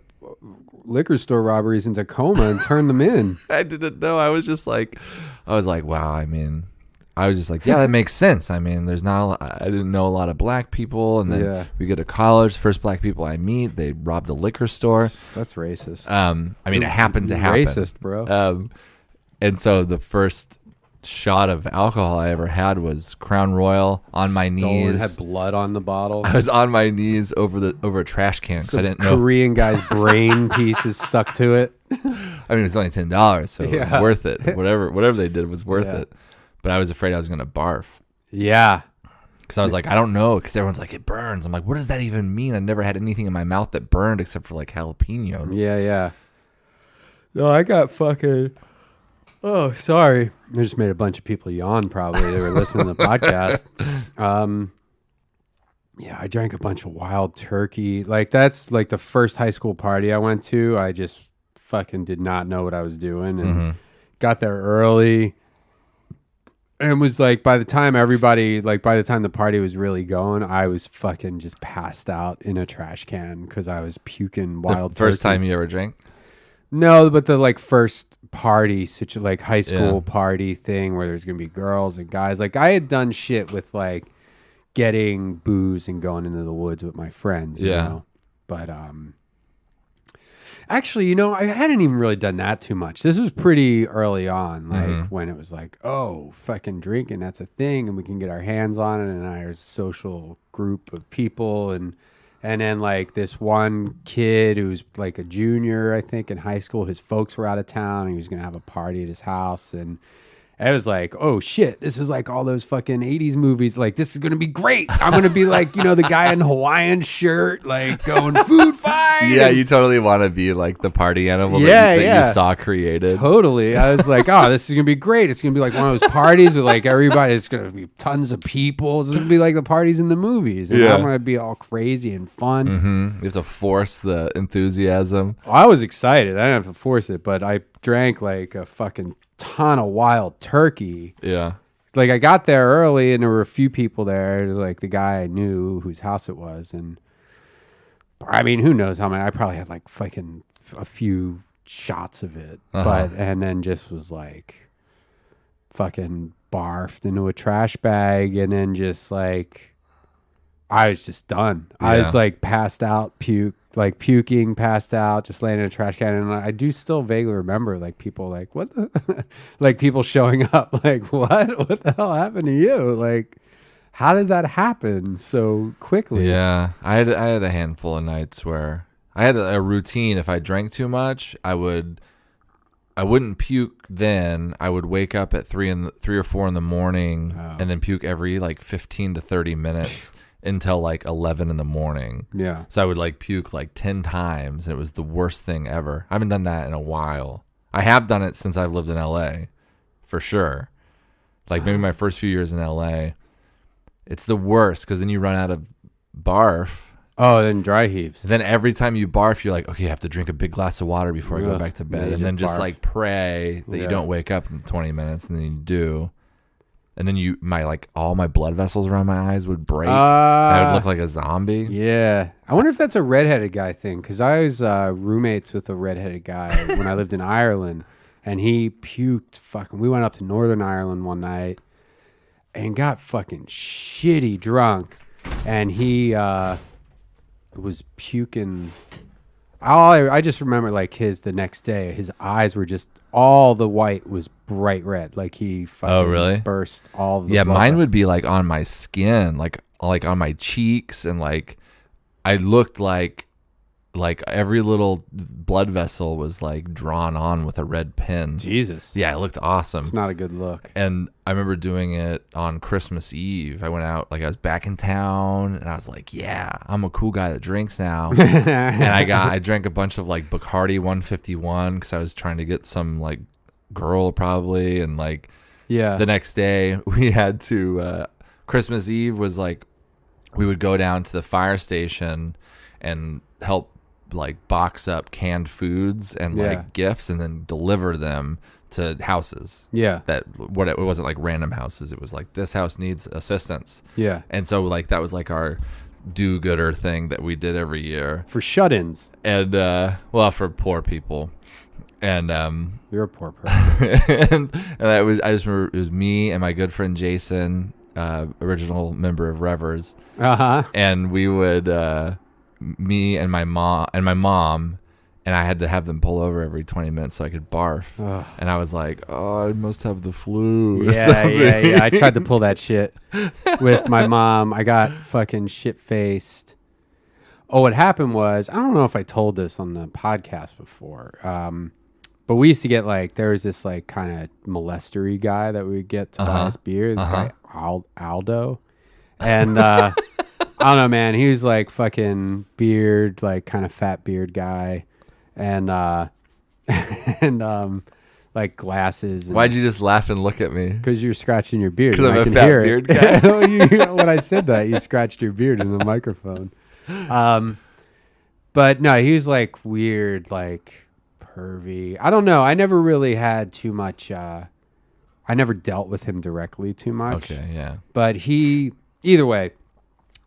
liquor store robberies in Tacoma and turned them in. I didn't know. I was like, wow, I mean, I was just like, yeah, that makes sense. I mean, I didn't know a lot of black people. And then we go to college. First black people I meet, they robbed a liquor store. That's racist. I mean, it happened to happen. Racist, bro. And so the first shot of alcohol I ever had was Crown Royal on my knees. Had blood on the bottle. I was on my knees over a trash can because I didn't know. Korean guy's brain pieces stuck to it. I mean, it's only $10, so it was worth it. Whatever they did was worth it. But I was afraid I was going to barf. Yeah. Because I was like, I don't know. Because everyone's like, it burns. I'm like, what does that even mean? I never had anything in my mouth that burned except for like jalapenos. Yeah, yeah. No, I got fucking... Oh, sorry. I just made a bunch of people yawn probably. They were listening to the podcast. Yeah, I drank a bunch of Wild Turkey. Like, that's like the first high school party I went to. I just fucking did not know what I was doing and got there early. And was like, by the time the party was really going, I was fucking just passed out in a trash can because I was puking Wild Turkey. First time you ever drank? No, but the like first party, such like high school party thing where there's gonna be girls and guys. Like I had done shit with like getting booze and going into the woods with my friends. You know? But Actually, I hadn't even really done that too much. This was pretty early on, like when it was like, oh, fucking drinking, that's a thing, and we can get our hands on it, and our social group of people, and then like this one kid who's like a junior, I think, in high school, his folks were out of town, and he was gonna have a party at his house, and I was like, oh shit, this is like all those fucking 80s movies. Like, this is going to be great. I'm going to be like, the guy in Hawaiian shirt, like going food fight. Yeah, you totally want to be like the party animal Yeah, that yeah. you saw created. Totally. I was like, oh, this is going to be great. It's going to be like one of those parties with like everybody. It's going to be tons of people. It's going to be like the parties in the movies. And Yeah. I'm going to be all crazy and fun. You have to force the enthusiasm. I was excited. I didn't have to force it, but I drank like a fucking ton of wild turkey. Yeah. Like I got there early and there were a few people there, like the guy I knew whose house it was, and I mean, who knows how many? I probably had like fucking a few shots of it, and then just was like fucking barfed into a trash bag, and then just like I was just done. I was like passed out, puking, passed out, just laying in a trash can. And I do still vaguely remember like people like, what the, like people showing up like, what the hell happened to you? Like, how did that happen so quickly? Yeah. I had a handful of nights where I had a routine. If I drank too much, I wouldn't puke then. I would wake up at 3 or 4 in the morning and then puke every like 15 to 30 minutes. Until like 11 in the morning. Yeah. So I would like puke like 10 times. And it was the worst thing ever. I haven't done that in a while. I have done it since I've lived in LA. For sure. Like maybe my first few years in LA. It's the worst because then you run out of barf. Oh, then dry heaves. And then every time you barf, you're like, okay, I have to drink a big glass of water before I go back to bed. you And then just barf. like pray that you don't wake up in 20 minutes. And then you do. And then all my blood vessels around my eyes would break. I would look like a zombie. Yeah. I wonder if that's a redheaded guy thing. Because I was roommates with a redheaded guy when I lived in Ireland. And he puked fucking. We went up to Northern Ireland one night and got fucking shitty drunk. And he was puking. I just remember like the next day, his eyes were just, all the white was bright red. Like he fucking really? burst all the Yeah, blood mine vessels. would be like on my skin, like on my cheeks, and like I looked like every little blood vessel was like drawn on with a red pen. Jesus. Yeah, it looked awesome. It's not a good look. And I remember doing it on Christmas Eve. I went out, like I was back in town, and I was like, yeah, I'm a cool guy that drinks now. And I drank a bunch of like Bacardi 151 because I was trying to get some like girl probably. And like Yeah. the next day we had to, Christmas Eve was like, we would go down to the fire station and help like box up canned foods and like gifts and then deliver them to houses. Yeah. It wasn't like random houses. It was like, this house needs assistance. Yeah. And so like that was like our do-gooder thing that we did every year. For shut-ins. And for poor people. And You're a poor person. and I just remember it was me and my good friend Jason, original member of Revers. Uh-huh. And we would me and my mom, and I had to have them pull over every 20 minutes so I could barf. Ugh. And I was like, oh, I must have the flu. Yeah. I tried to pull that shit with my mom. I got fucking shit-faced. Oh, what happened was, I don't know if I told this on the podcast before, but we used to get like, there was this like kind of molestery guy that we would get to buy us beer. This guy, Aldo. And I don't know, man. He was like fucking beard, like kind of fat beard guy. And like glasses. Why'd you just laugh and look at me? Because you're scratching your beard. 'Cause and I'm I a can fat hear it. beard guy? When I said that, you scratched your beard in the microphone. But no, he was like weird, like pervy. I don't know. I never really had too much. I never dealt with him directly too much. Okay, yeah. But either way,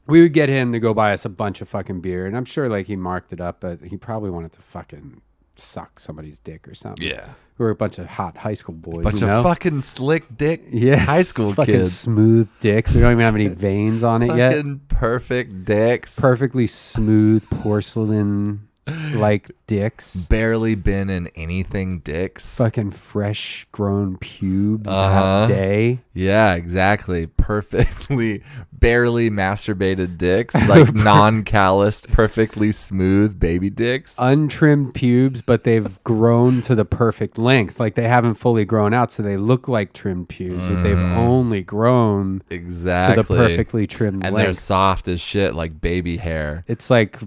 we would get him to go buy us a bunch of fucking beer. And I'm sure like he marked it up, but he probably wanted to fucking suck somebody's dick or something. Yeah. We were a bunch of hot high school boys. Bunch you know? of fucking slick dick Yes, high school fucking kids. smooth dicks. We don't even have any veins on it yet. Fucking perfect dicks. Perfectly smooth porcelain like dicks. Barely been in anything dicks. Fucking fresh grown pubes that day. Yeah, exactly. Perfectly, barely masturbated dicks, like non-calloused, perfectly smooth baby dicks. Untrimmed pubes, but they've grown to the perfect length. Like they haven't fully grown out, so they look like trimmed pubes, but they've only grown exactly to the perfectly trimmed and length. they're soft as shit, like baby hair. It's like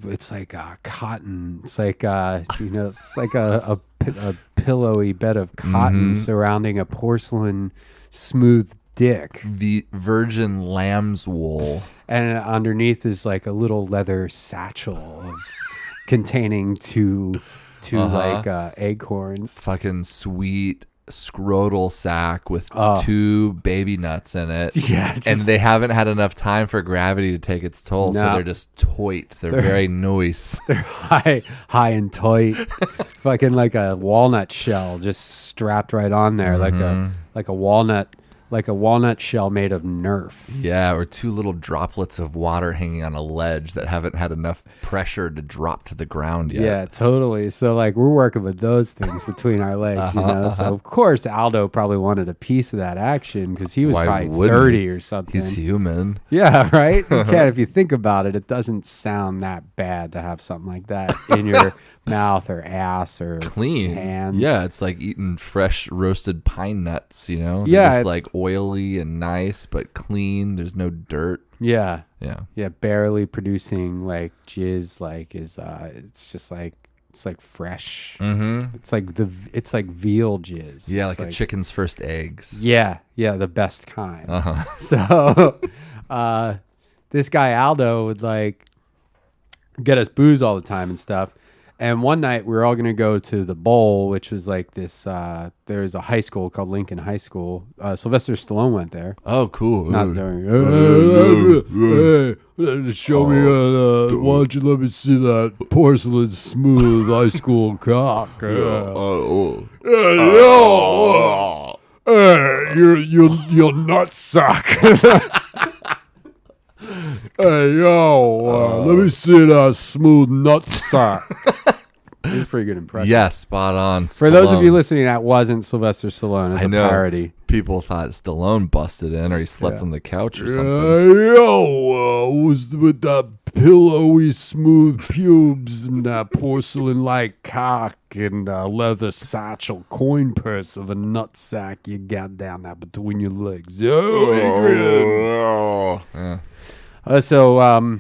cotton. It's like it's like a pillowy bed of cotton surrounding a porcelain smooth dick. The virgin lamb's wool. And underneath is like a little leather satchel containing two acorns. Fucking sweet scrotal sack with 2 baby nuts in it. Yeah, and they haven't had enough time for gravity to take its toll, so they're just toit. They're very nice. They're high and tight. Fucking like a walnut shell just strapped right on there, like a walnut shell made of Nerf. Yeah, or 2 little droplets of water hanging on a ledge that haven't had enough pressure to drop to the ground yet. Yeah, totally. So like we're working with those things between our legs, So of course Aldo probably wanted a piece of that action because he was probably 30 or something. He's human. Yeah, right? You can't, if you think about it, it doesn't sound that bad to have something like that in your mouth or ass or clean hand. Yeah, it's like eating fresh roasted pine nuts, Yeah, They're just it's like oily and nice but clean. There's no dirt. Yeah. Yeah. Barely producing like jizz. Like it's just like it's like fresh. It's like veal jizz. Yeah, It's like a chicken's first eggs. Yeah, the best kind. So this guy Aldo would like get us booze all the time and stuff. And one night we were all going to go to the Bowl, which was like this, there's a high school called Lincoln High School. Sylvester Stallone went there. Oh, cool. Not during. Show me, why don't you let me see that porcelain smooth high school cock? Hey, your nutsack. Hey, let me see that smooth nutsack. It was a pretty good impression. Yeah, spot on. For those of you listening, that wasn't Sylvester Stallone. It's a parody. People thought Stallone busted in or he slept on the couch or something. Was with that pillowy smooth pubes and that porcelain-like cock and leather satchel coin purse of a nutsack you got down there between your legs. Yeah. So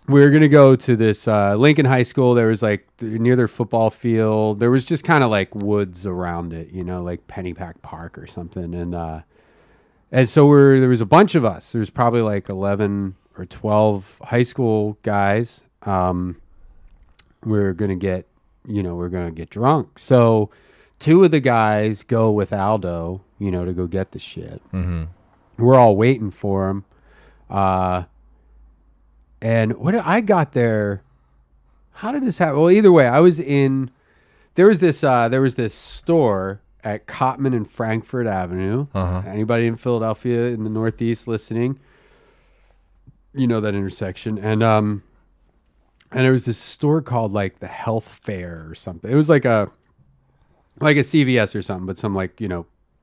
we were going to go to this Lincoln High School. There was like near their football field. There was just kind of like woods around it, like Pennypack Park or something. And so there was a bunch of us. There was probably like 11 or 12 high school guys. We were going to get, we're going to get drunk. So 2 of the guys go with Aldo, to go get the shit. Mm-hmm. We're all waiting for him. And I got there, how did this happen? Well, either way, there was this store at Cottman and Frankfurt Avenue. Anybody in Philadelphia in the Northeast listening, that intersection. And there was this store called like the Health Fair or something. It was like a CVS or something, but some like,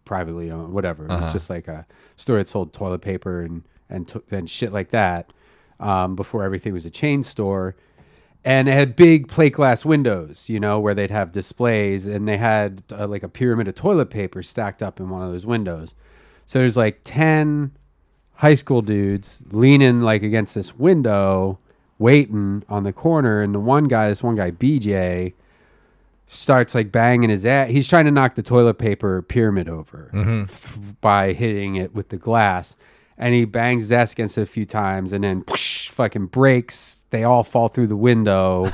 privately owned, whatever. It was just like a store that sold toilet paper and shit like that. Before everything was a chain store, and it had big plate glass windows, where they'd have displays, and they had like a pyramid of toilet paper stacked up in one of those windows. So there's like 10 high school dudes leaning like against this window, waiting on the corner, and this one guy, BJ, starts like banging his ass. He's trying to knock the toilet paper pyramid over by hitting it with the glass. And he bangs his ass against it a few times and then fucking breaks. They all fall through the window.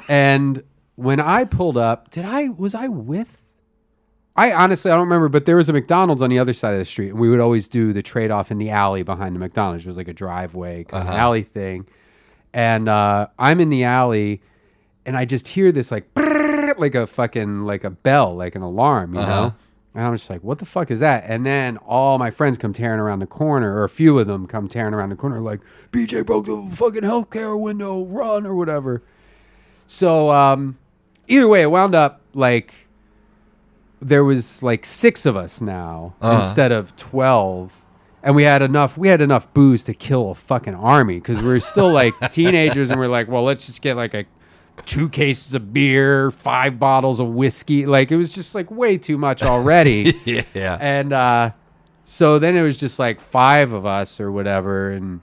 And when I pulled up, was I with? I honestly, I don't remember, but there was a McDonald's on the other side of the street. And we would always do the trade-off in the alley behind the McDonald's. It was like a driveway kind of alley thing. And I'm in the alley and I just hear this like, like a fucking, like a bell, like an alarm, you know? And I'm just like, what the fuck is that? And then all my friends come tearing around the corner, or a few of them come tearing around the corner like, BJ broke the fucking healthcare window, run, or whatever. So either way, it wound up like there was like 6 of us now instead of 12. And we had enough booze to kill a fucking army because we were still like teenagers and we're like, well, let's just get like 2 cases of beer, 5 bottles of whiskey. Like it was just like way too much already. Yeah. And so then it was just like 5 of us or whatever. And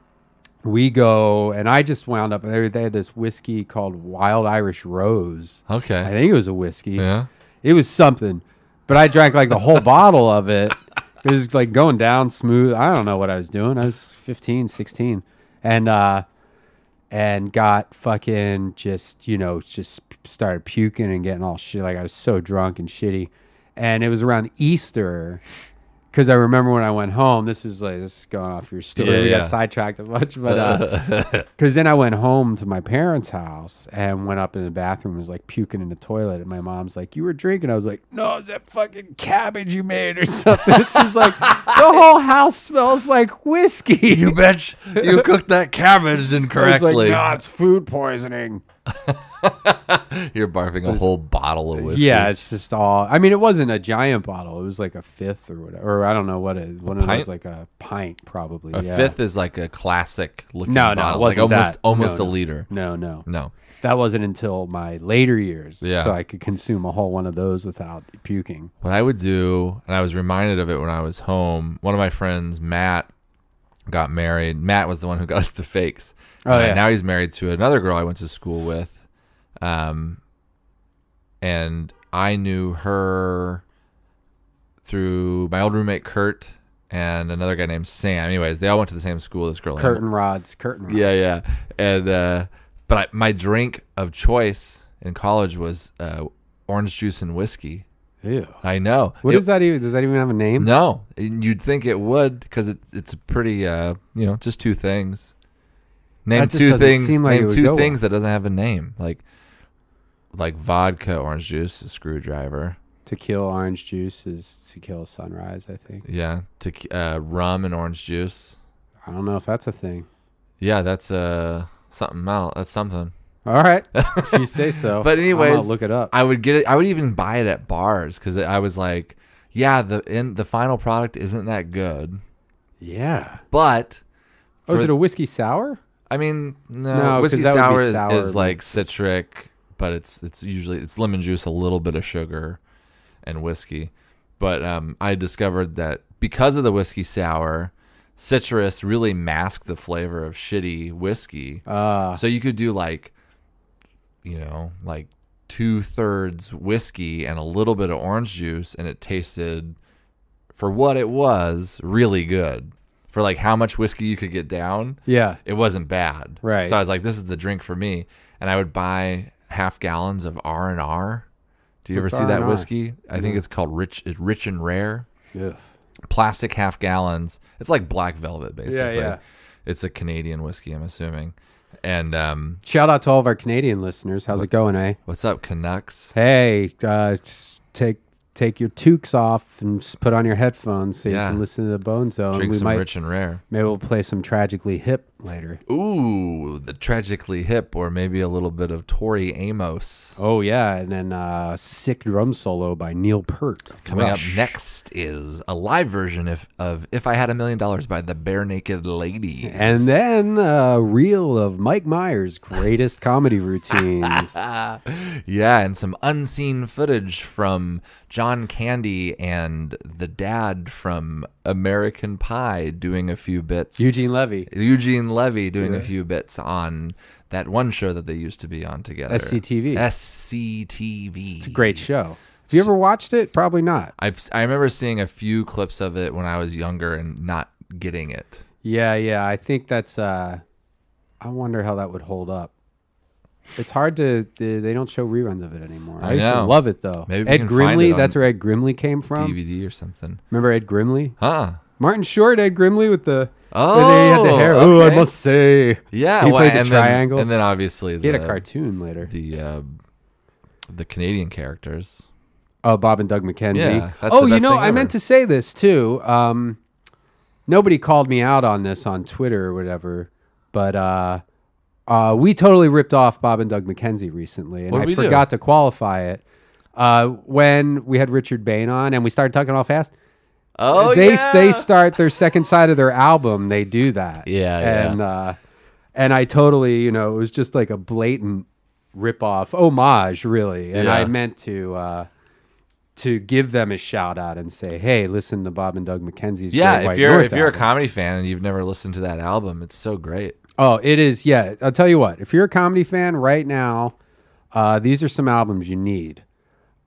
we go, and I just wound up, they had this whiskey called Wild Irish Rose. Okay. I think it was a whiskey. Yeah. It was something. But I drank like the whole bottle of it. It was like going down smooth. I don't know what I was doing. I was 15, 16. And got fucking just started puking and getting all shit. Like I was so drunk and shitty. And it was around Easter. Because I remember when I went home, this is going off your story. Yeah, we yeah. got sidetracked a bunch, but because then I went home to my parents' house and went up in the bathroom and was like puking in the toilet, and my mom's like, "You were drinking?" I was like, "No, it's that fucking cabbage you made or something." She's like, "The whole house smells like whiskey." You bitch. You cooked that cabbage incorrectly. I was like, "No, it's food poisoning." You're barfing a whole bottle of whiskey. Yeah, it's just all. I mean, it wasn't a giant bottle. It was like a fifth or whatever. Or I don't know what it. One of those like a pint, probably. A fifth is like a classic looking No, bottle. it wasn't like almost No. a liter. No. That wasn't until my later years. Yeah. So I could consume a whole one of those without puking. What I would do, and I was reminded of it when I was home. One of my friends, Matt, got married. Matt was the one who got us the fakes. Oh, yeah. Now he's married to another girl I went to school with. And I knew her through my old roommate Kurt and another guy named Sam. Anyways, they all went to the same school. This girl, Curtain rods. yeah. And my drink of choice in college was orange juice and whiskey. Ew. I know. What is that even? Does that even have a name? No, you'd think it would because it's a pretty just 2 things. Name That just 2 doesn't things. seem like it Name would 2 go things that doesn't have a name like vodka, orange juice, a screwdriver. To kill orange juice is to kill sunrise, I think. Yeah, rum and orange juice. I don't know if that's a thing. Yeah, that's something else. That's something. All right. If you say so. But anyways, I'll look it up. I would get it. I would even buy it at bars because I was like, yeah, the final product isn't that good. Yeah. But Is it a whiskey sour? I mean, No, no, 'cause whiskey that would be sour sour is like mix. citric, but it's usually lemon juice, a little bit of sugar, and whiskey. But I discovered that because of the whiskey sour, citrus really masked the flavor of shitty whiskey. So you could do like 2/3 whiskey and a little bit of orange juice, and it tasted, for what it was, really good. For like how much whiskey you could get down, Yeah. it wasn't bad. Right. So I was like, this is the drink for me. And I would buy half gallons of R&R. Do you ever What's see that R&R? whiskey? I think it's called Rich and Rare. Ugh. Plastic half gallons. It's like Black Velvet, basically. Yeah. It's a Canadian whiskey, I'm assuming. And Shout out to all of our Canadian listeners. How's it going, eh? what's up, Canucks? Hey, just take your toques off and just put on your headphones so Yeah. you can listen to the Bone Zone. Drink we some might, Rich and Rare. maybe we'll play some Tragically Hip later. Ooh, the Tragically Hip, or maybe a little bit of Tori Amos. Oh yeah, and then sick drum solo by Neil Peart. of Coming Rush. up next is a live version of If I Had $1 Million by the Bare Naked Ladies. And then a reel of Mike Myers' greatest comedy routines. Yeah, and some unseen footage from John Candy and the dad from American Pie doing a few bits. Eugene Levy, Eugene Levy doing a few bits on that one show that they used to be on together. SCTV. SCTV. It's a great show. Have you ever watched it? Probably not. I remember seeing a few clips of it when I was younger and not getting it. Yeah. I think that's. I wonder how that would hold up. It's hard to. They don't show reruns of it anymore. I used to know. love it though. Maybe we Ed can find Grimley. it on That's where Ed Grimley came from. DVD or something. Remember Ed Grimley? Huh. Martin Short, Ed Grimley with the. Oh, he had the hair. Oh, I okay. must say. Yeah, He played the and triangle. and then obviously He had a cartoon later. the Canadian characters. Oh, Bob and Doug McKenzie. Yeah, that's oh, the you best know, thing I ever. meant to say this too. Nobody called me out on this on Twitter or whatever, but we totally ripped off Bob and Doug McKenzie recently, and What'd I we do? forgot to qualify it. When we had Richard Bain on and we started talking all fast. Oh, They start their second side of their album. They do that. Yeah. And I totally, it was just like a blatant rip-off homage, really. And I meant to give them a shout out and say, hey, listen to Bob and Doug McKenzie's Yeah, Great White if you're North if you're a album. comedy fan and you've never listened to that album, it's so great. Oh, it is. Yeah. I'll tell you what, if you're a comedy fan right now, these are some albums you need.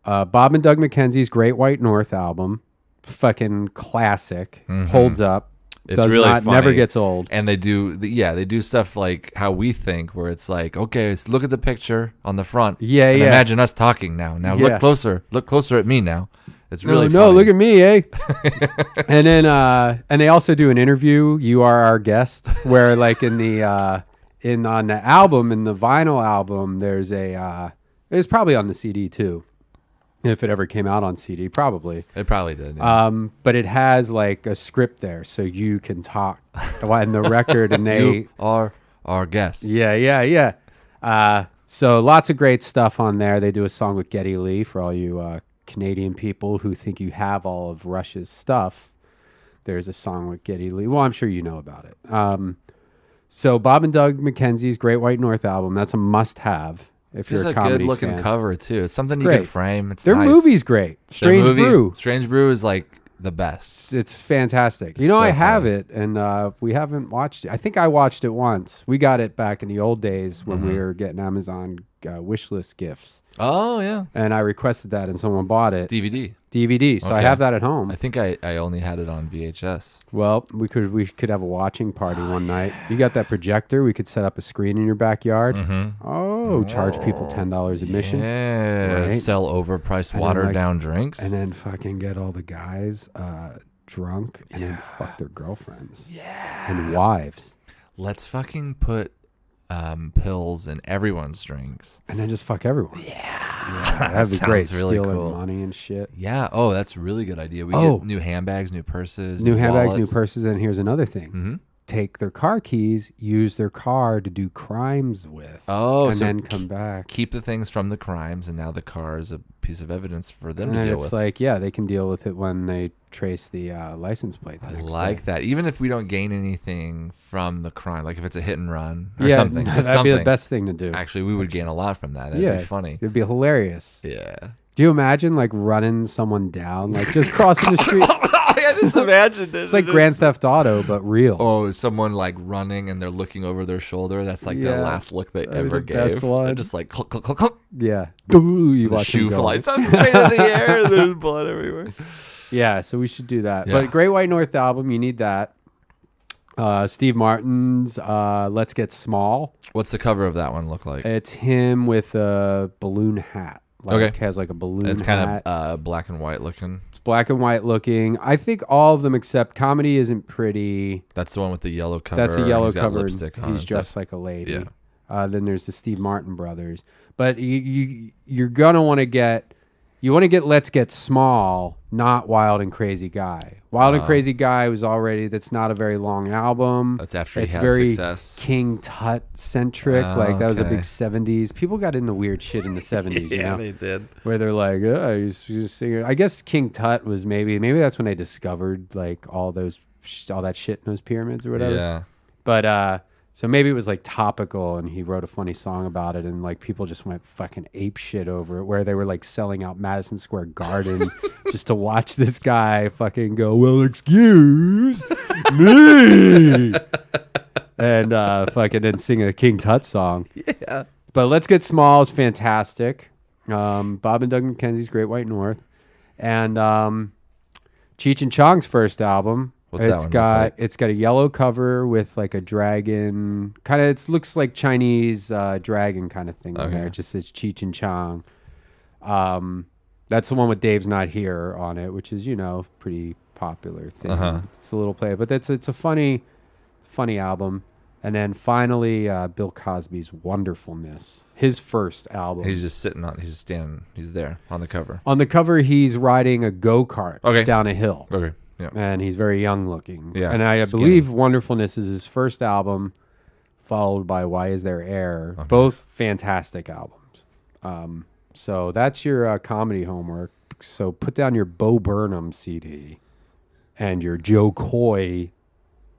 Bob and Doug McKenzie's Great White North album, fucking classic, holds up. It's really funny. Never gets old. And they do stuff like how we think, where it's like, okay, let's look at the picture on the front. Yeah, and yeah. Imagine us talking now. Now Yeah. Look closer at me now. It's really no, funny. look at me, eh? And then and they also do an interview. You are our guest, where like on the album, in the vinyl album, there's it's probably on the CD too. If it ever came out on CD, probably. It probably did. Yeah. But it has like a script there, so you can talk in the record, and they You are our guest. Yeah. So lots of great stuff on there. They do a song with Geddy Lee for all you Canadian people who think you have all of Rush's stuff. There's a song with Geddy Lee. Well, I'm sure you know about it. So Bob and Doug McKenzie's Great White North album, that's a must-have if It's you're just a a comedy good-looking fan. cover too. It's something you great. can frame. It's Their nice. movie's great. Their Strange movie- Brew. Strange Brew is like the best. It's fantastic. It's I so have funny. it, and we haven't watched it. I think I watched it once. We got it back in the old days when we were getting Amazon wish list gifts, Oh yeah, and I requested that, and someone bought it. DVD. DVD. So I Okay. have that at home. I think I only had it on VHS. Well, we could have a watching party one night. You got that projector? We could set up a screen in your backyard. Oh, charge people $10 admission. Yeah, Right. sell overpriced, then, watered like- down drinks. And then fucking get all the guys drunk and then fuck their girlfriends. Yeah. And wives. Let's fucking put pills in everyone's drinks. And then just fuck everyone. Yeah. That'd be Sounds great. really Stealing cool. money and shit. Yeah. Oh, that's a really good idea. We Oh. get new handbags, new purses, New handbags, wallets. new purses. And here's another thing. Mm-hmm. Take their car keys, use their car to do crimes with. Oh, and so then come back. Keep the things from the crimes, and now the car is a piece of evidence for them And to then deal it's with. like, yeah, they can deal with it when they trace the license plate. The I next like day. that. Even if we don't gain anything from the crime, like if it's a hit and run or Yeah, something, that'd just be something. the best thing to do. Actually, we would gain a lot from that. That'd yeah, be funny. It'd be hilarious. Yeah. Do you imagine like running someone down, like just crossing the street? I just imagined it. It's like Grand Theft Auto, but real. Oh, someone like running and they're looking over their shoulder. That's like the Yeah. last look they That'd be ever the best gave. one. They're just like click, click, click, click. Yeah. You The watch them shoe go. flies up straight in the air. And there's blood everywhere. Yeah, so we should do that. Yeah. But Great White North album, you need that. Steve Martin's Let's Get Small. What's the cover of that one look like? It's him with a balloon hat. Okay. Has like a balloon It's hat. kind of black and white looking. It's black and white looking. I think all of them except Comedy Isn't Pretty. That's the one with the yellow cover. That's a yellow He's got cover. lipstick on He's and dressed stuff. like a lady. Yeah. Then there's the Steve Martin brothers. But you're gonna want to get Let's Get Small, not Wild and Crazy Guy. Wild and Crazy Guy was already. That's not a very long album. That's after he it's had very success. King Tut centric. Like that was a okay. big '70s. People got into weird shit in the '70s. you know? they did. Where they're like, he's singing. I guess King Tut was maybe that's when they discovered like all that shit in those pyramids or whatever. Yeah. But so maybe it was like topical, and he wrote a funny song about it, and like people just went fucking ape shit over it, where they were like selling out Madison Square Garden just to watch this guy fucking go, well, excuse me, and fucking then sing a King Tut song. Yeah. But Let's Get Small is fantastic. Bob and Doug McKenzie's Great White North, and Cheech and Chong's first album. What's that one look like? It's got a yellow cover with like a dragon, kind of. It looks like Chinese dragon kind of thing on Okay. there. It just says Cheech and Chong. That's the one with Dave's Not Here on it, which is pretty popular thing. Uh-huh. It's a little play, but it's a funny album. And then finally, Bill Cosby's Wonderfulness, his first album. He's just sitting on. He's standing. He's there on the cover. On the cover, he's riding a go-kart Okay. down a hill. Okay. Yeah. And he's very young looking. Yeah, And I skinny. believe Wonderfulness is his first album. followed by Why Is There Air. Okay. Both fantastic albums. So that's your comedy homework. So put down your Bo Burnham CD and your Joe Coy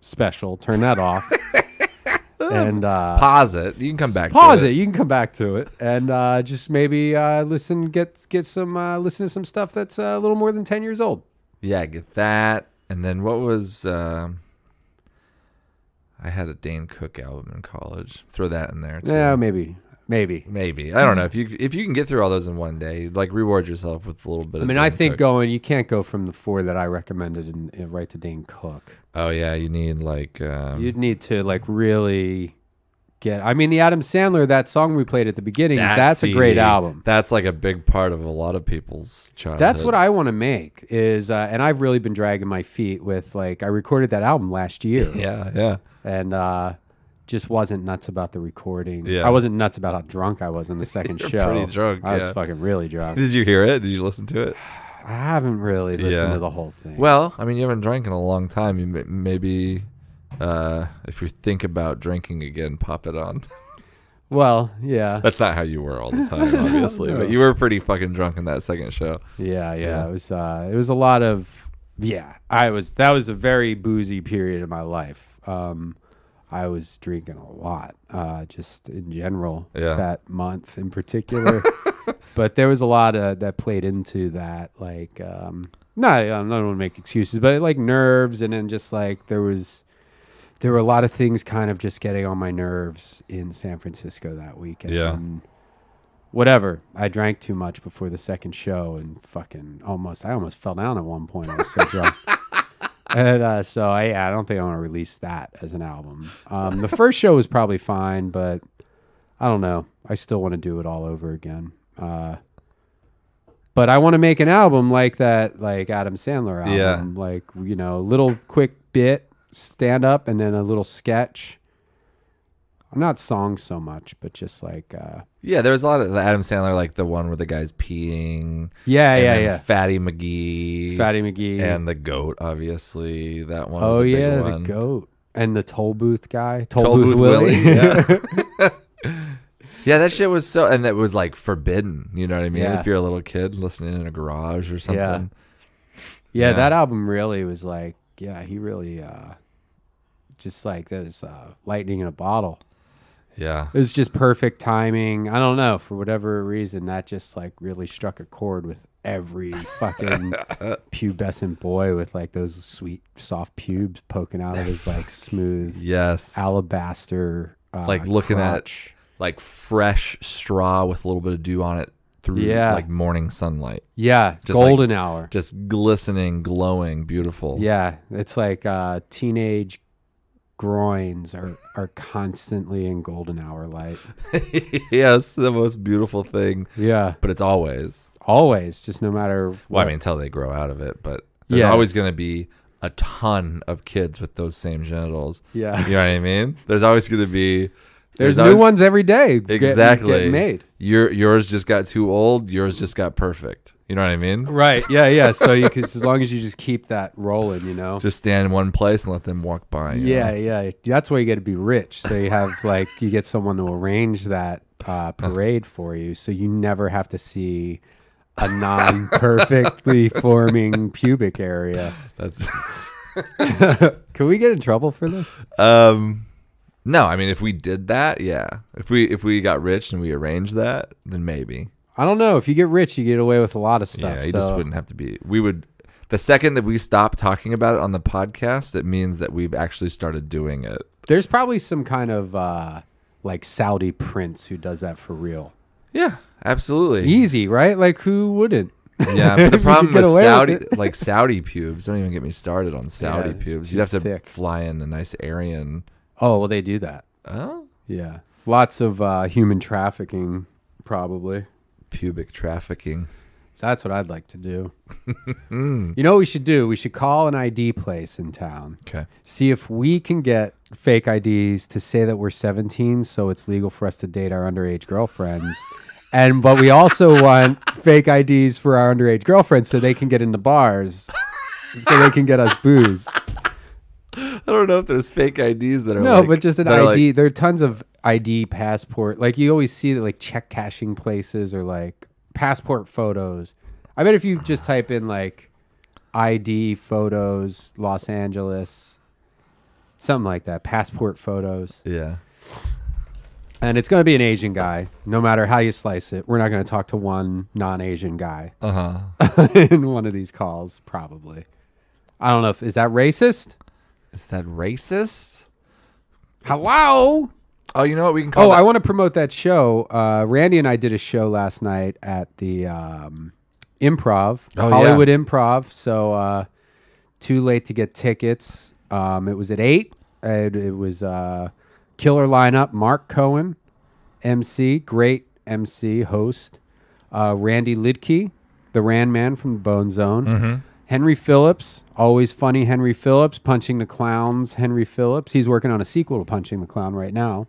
special. Turn that off. And pause it. You can come back. Pause it. You can come back to it, and just maybe listen to some stuff that's a little more than 10 years old. Yeah, get that. And then what was? I had a Dane Cook album in college. Throw that in there too. Yeah, maybe. I don't know if you can get through all those in one day. Like reward yourself with a little bit. I think you can't go from the 4 that I recommended and right to Dane Cook. Oh yeah, you need like you'd need to like really get. I mean, the Adam Sandler, that song we played at the beginning, that's a great album. That's like a big part of a lot of people's childhood. That's what I want to make is, and I've really been dragging my feet with like I recorded that album last year. Yeah, and just wasn't nuts about the recording. Yeah. I wasn't nuts about how drunk I was on the second show. Pretty drunk. I was fucking really drunk. Did you hear it? Did you listen to it? I haven't really listened to the whole thing. Well, I mean, you haven't drank in a long time. You maybe, if you think about drinking again, pop it on. Well, yeah. That's not how you were all the time, obviously, but you were pretty fucking drunk in that second show. Yeah. It was a lot of, that was a very boozy period of my life. I was drinking a lot, just in general, that month in particular. But there was a lot that played into that. Like, I don't want to make excuses, but like nerves, and then just like there were a lot of things kind of just getting on my nerves in San Francisco that weekend. Yeah. And whatever. I drank too much before the second show, and fucking I almost fell down at one point. I was so drunk. And I don't think I want to release that as an album. The first show was probably fine, but I don't know. I still want to do it all over again. But I want to make an album like that, like Adam Sandler album. Yeah. Like, a little quick bit, stand up, and then a little sketch. Not songs so much, but just like... there was a lot of the Adam Sandler, like the one where the guy's peeing. Yeah. Fatty McGee. And the goat, obviously. That one was a big one. The goat. And the toll booth guy. Toll booth Willie. Yeah. Yeah, that shit was so... And that was like forbidden, you know what I mean? Yeah. If you're a little kid listening in a garage or something. Yeah, that album really was like... Yeah, he really... just like there's lightning in a bottle. Yeah. It was just perfect timing. I don't know, for whatever reason, that just like really struck a chord with every fucking pubescent boy with like those sweet, soft pubes poking out of his like smooth alabaster like looking crotch. At like fresh straw with a little bit of dew on it through like morning sunlight. Yeah, just golden hour. Just glistening, glowing, beautiful. Yeah, it's like teenage groins are constantly in golden hour light. Yes, the most beautiful thing. Yeah. But it's always, just no matter what. Well, I mean, until they grow out of it, but there's always going to be a ton of kids with those same genitals. Yeah. You know what I mean? There's always going to be... There's new ones every day. Exactly. Getting made. Yours just got too old. Yours just got perfect. You know what I mean? Right. Yeah. So you can, as long as you just keep that rolling, just stand in one place and let them walk by. Yeah. That's why you got to be rich. So you have you get someone to arrange that parade for you, so you never have to see a non-perfectly forming pubic area. That's. Can we get in trouble for this? No, I mean, if we did that, yeah. If we got rich and we arranged that, then maybe. I don't know. If you get rich, you get away with a lot of stuff. Yeah, you just wouldn't have to be. We would. The second that we stop talking about it on the podcast, it means that we've actually started doing it. There's probably some kind of like Saudi prince who does that for real. Yeah, absolutely. Easy, right? Like, who wouldn't? Yeah, but the problem with Saudi, like Saudi pubes, don't even get me started on Saudi pubes. You'd have to fly in a nice Aryan. Oh, well, they do that. Oh? Yeah. Lots of human trafficking, probably. Pubic trafficking. That's what I'd like to do. You know what we should do? We should call an ID place in town. Okay. See if we can get fake IDs to say that we're 17, so it's legal for us to date our underage girlfriends. But we also want fake IDs for our underage girlfriends so they can get into bars, so they can get us booze. I don't know if there's fake IDs that are No, like, but just an that are ID. There are tons of ID passport. Like you always see that, like check cashing places or like passport photos. I bet if you just type in like ID photos, Los Angeles, something like that, passport photos, yeah. and it's going to be an Asian guy. No matter how you slice it, we're not going to talk to one non-Asian guy in one of these calls. Probably. I don't know if is that racist. Is that racist? Hello. Oh, you know what we can call Oh, that? I want to promote that show. Randy and I did a show last night at the Improv, Hollywood Improv. So too late to get tickets. It was at 8. It was killer lineup. Mark Cohen, MC, great MC host. Randy Liedtke, the Rand Man from the Bone Zone. Mm-hmm. Henry Phillips, always funny. Henry Phillips, Punching the Clowns. Henry Phillips. He's working on a sequel to Punching the Clown right now.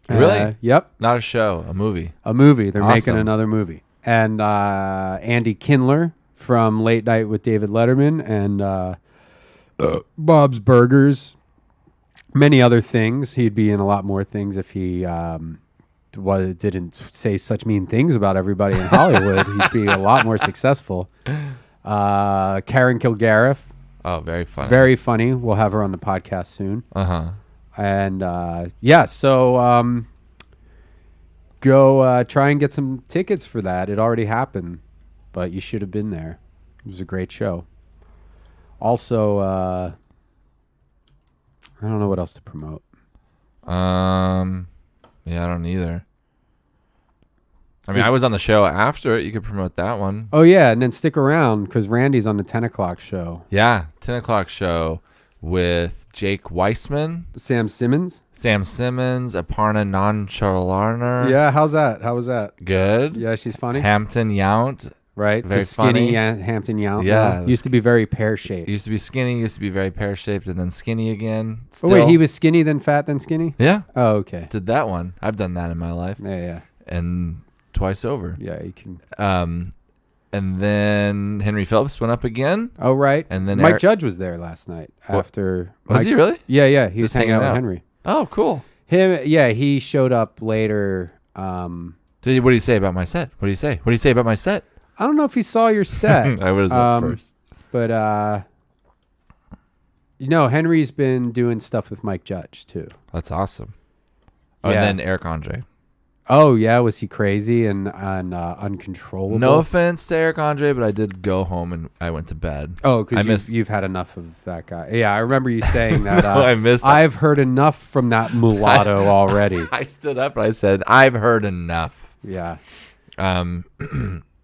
Really? Yep. Not a show, a movie. A movie. They're making Awesome. another movie. And Andy Kindler from Late Night with David Letterman and Bob's Burgers. Many other things. He'd be in a lot more things if he didn't say such mean things about everybody in Hollywood. He'd be a lot more successful. Karen Kilgariff. Oh, very funny. Very funny. We'll have her on the podcast soon. Uh-huh. And so go try and get some tickets for that. It already happened, but you should have been there. It was a great show. Also, I don't know what else to promote. Yeah, I don't either. I mean, I was on the show after it. You could promote that one. Oh, yeah, and then stick around because Randy's on the 10 o'clock show. Yeah, 10 o'clock show with Jake Weissman, Sam Simmons. Sam Simmons, Aparna Nanchalarner. Yeah, how's that? How was that? Good. Yeah, she's funny. Hampton Yount. Right? Very the skinny funny. Hampton Yount. Yeah. Used to be very pear-shaped. Used to be skinny, used to be very pear-shaped, and then skinny again. Oh, wait, he was skinny, then fat, then skinny? Yeah. Oh, okay. Did that one. I've done that in my life. Yeah. And twice over. Yeah, you can. And then Henry Phillips went up again. Oh, right. And then Mike Judge was there last night after. Was he really? Yeah. He was Just hanging out hanging with out. Henry. Oh, cool. He showed up later. What did he say about my set? What did he say? What did he say about my set? I don't know if he saw your set. I was up first. But, Henry's been doing stuff with Mike Judge, too. That's awesome. Oh, Yeah. and then Eric Andre. Oh, yeah. Was he crazy and uncontrollable? No offense to Eric Andre, but I did go home and I went to bed. Oh, because you've had enough of that guy. Yeah, I remember you saying that. I missed that. I've heard enough from that mulatto already. I stood up and I said, I've heard enough. Yeah.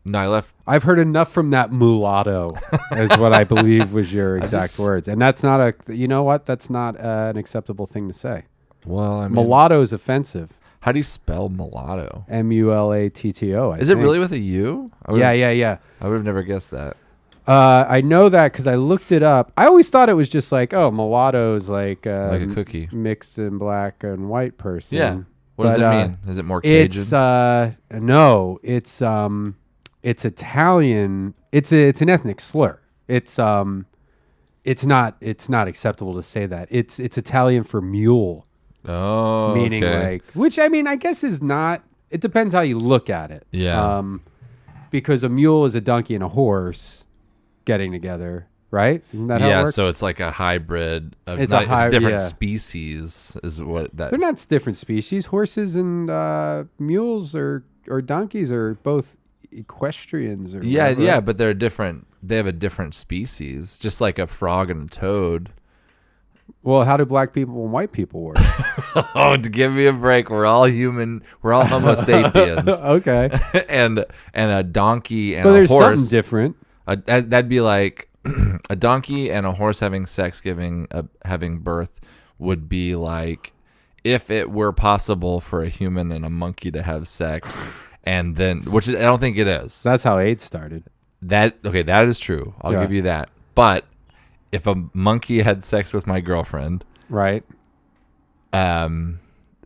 No, I left. I've heard enough from that mulatto, is what I believe was your exact words. And that's not you know what? That's not an acceptable thing to say. Well, I mean, Mulatto is offensive. how do you spell mulatto? Mulatto. Is it really with a U? Yeah. I would have never guessed that. I know that because I looked it up. I always thought it was just like, mulatto is like Like a cookie. mixed in black and white person. Yeah. What does But, it mean? Is it more Cajun? It's Italian. It's an ethnic slur. It's not acceptable to say that. It's Italian for mule, oh, meaning okay. like, which I mean I guess is not. It depends how you look at it. Yeah. Because a mule is a donkey and a horse getting together, right? Isn't that how it works? So it's like a hybrid of It's a different yeah. species is what that's. They're not different species. Horses and mules or donkeys are both equestrians. Or whatever. Yeah, but they're different. They have a different species, just like a frog and a toad. Well, how do black people and white people work? Oh, to give me a break. We're all human. We're all Homo sapiens. Okay, and a donkey and but a there's horse. something different. That'd be like a donkey and a horse having sex, having birth would be like if it were possible for a human and a monkey to have sex, and then I don't think it is. That's how AIDS started. That is true. I'll give you that. But if a monkey had sex with my girlfriend, Right.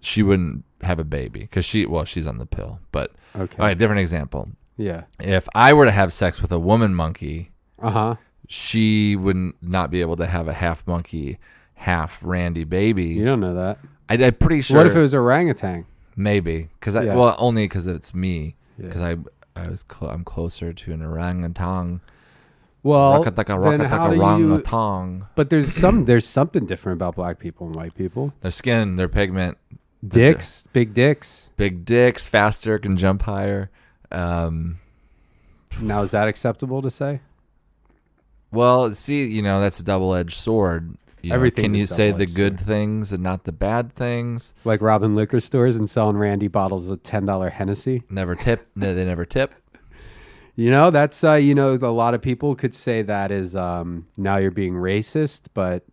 She wouldn't have a baby because she's on the pill. But Okay. all right, different example. Yeah. If I were to have sex with a woman monkey, Uh huh. she would not be able to have a half monkey, half Randy baby. You don't know that. I'm pretty sure. What if it was orangutan? Maybe because Yeah. only because it's me. Because I'm closer to an orangutan. Well, Rockataka, then how do you? orangutan. But there's something different about black people and white people. Their skin, their pigment, Dicks, big dicks. big dicks, faster, can jump higher. Now, is that acceptable to say? Well, see, that's a double-edged sword. Everything's Can a you say the double-edged good things and not the bad things? Like robbing liquor stores and selling Randy bottles of $10 Hennessy. Never tip. They never tip. That's a lot of people could say that is now you're being racist, but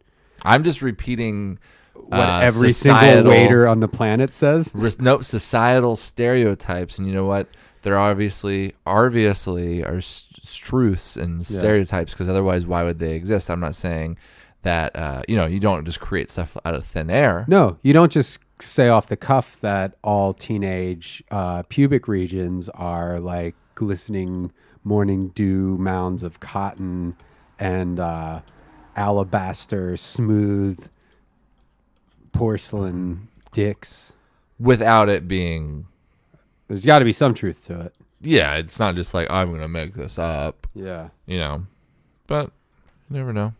I'm just repeating what every single waiter on the planet says. Nope, societal stereotypes, and you know what? There obviously are truths and stereotypes, because otherwise, why would they exist? I'm not saying that you don't just create stuff out of thin air. No, you don't just say off the cuff that all teenage pubic regions are like glistening morning dew mounds of cotton and alabaster smooth porcelain dicks. Without it being, There's got to be some truth to it. yeah, it's not just like I'm gonna make this up. Yeah. But you never know.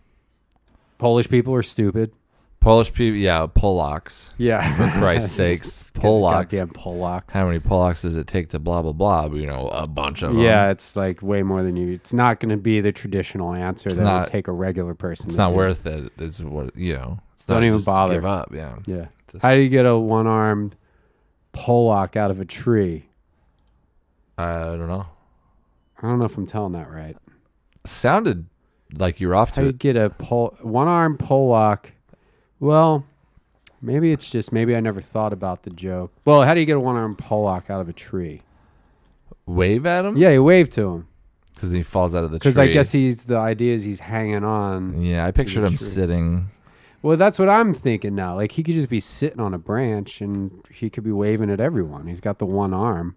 Polish people are stupid. Polish people, yeah, Polacks. Yeah. For Christ's sakes, Polacks. Goddamn Polacks. How many Polacks does it take to blah blah blah? A bunch of them. Yeah, it's like way more than you. It's not going to be the traditional answer that not- would take a regular person. It's to not do. worth it. It's what It's Don't not even just bother. Give up. Yeah. Yeah. Just- How do you get a one-armed Polak out of a tree? I don't know. I don't know if I'm telling that right. Sounded like you're off How to do you it. get a one-armed Polak? Well, maybe I never thought about the joke. Well, how do you get a one-armed Polak out of a tree? Wave at him? Yeah, you wave to him. Because he falls out of the tree. Because I guess the idea is he's hanging on. Yeah, I pictured the him tree. sitting. Well, that's what I'm thinking now. Like, he could just be sitting on a branch and he could be waving at everyone. He's got the one arm.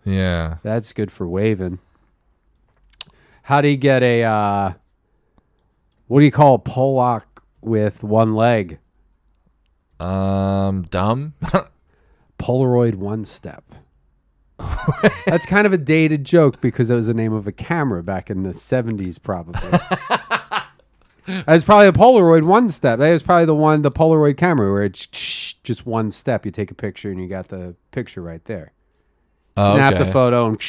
Yeah. That's good for waving. How do you get what do you call a Polak with one leg? Dumb? Polaroid one step. That's kind of a dated joke because it was the name of a camera back in the 70s, probably. That's probably a Polaroid one step. That was probably the Polaroid camera where it's just one step. You take a picture and you got the picture right there. Snap the photo and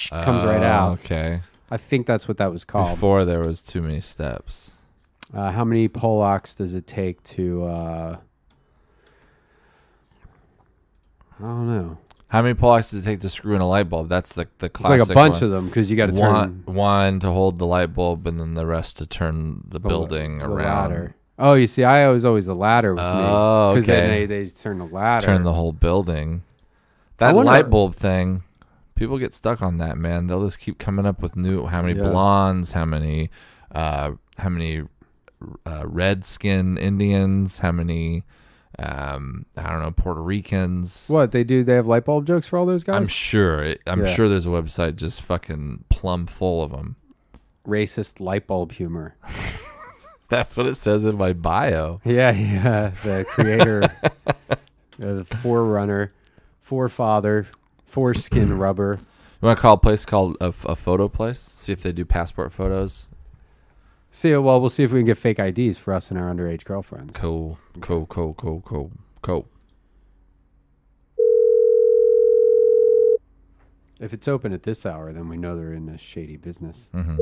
comes right out. Okay. I think that's what that was called. Before there was too many steps. How many Polacks does it take to? I don't know. How many Polacks does it take to screw in a light bulb? That's the It's classic like a bunch one. of them because you got to turn One to hold the light bulb and then the rest to turn the building the around. ladder. Oh, you see, I was always the ladder with me. Oh, Because okay. then they turn the ladder. Turn the whole building. That wonder- light bulb thing, people get stuck on that, man. They'll just keep coming up with how many Yeah. blondes, how many red skin Indians, how many I don't know, Puerto Ricans. What they do? They have light bulb jokes for all those guys. I'm sure. I'm Yeah. sure there's a website just fucking plumb full of them. Racist light bulb humor. That's what it says in my bio. Yeah. The creator, the forerunner, forefather, foreskin rubber. You want to call a place called a photo place? See if they do passport photos. We'll see if we can get fake IDs for us and our underage girlfriends. Cool. If it's open at this hour, then we know they're in a shady business. Mm-hmm.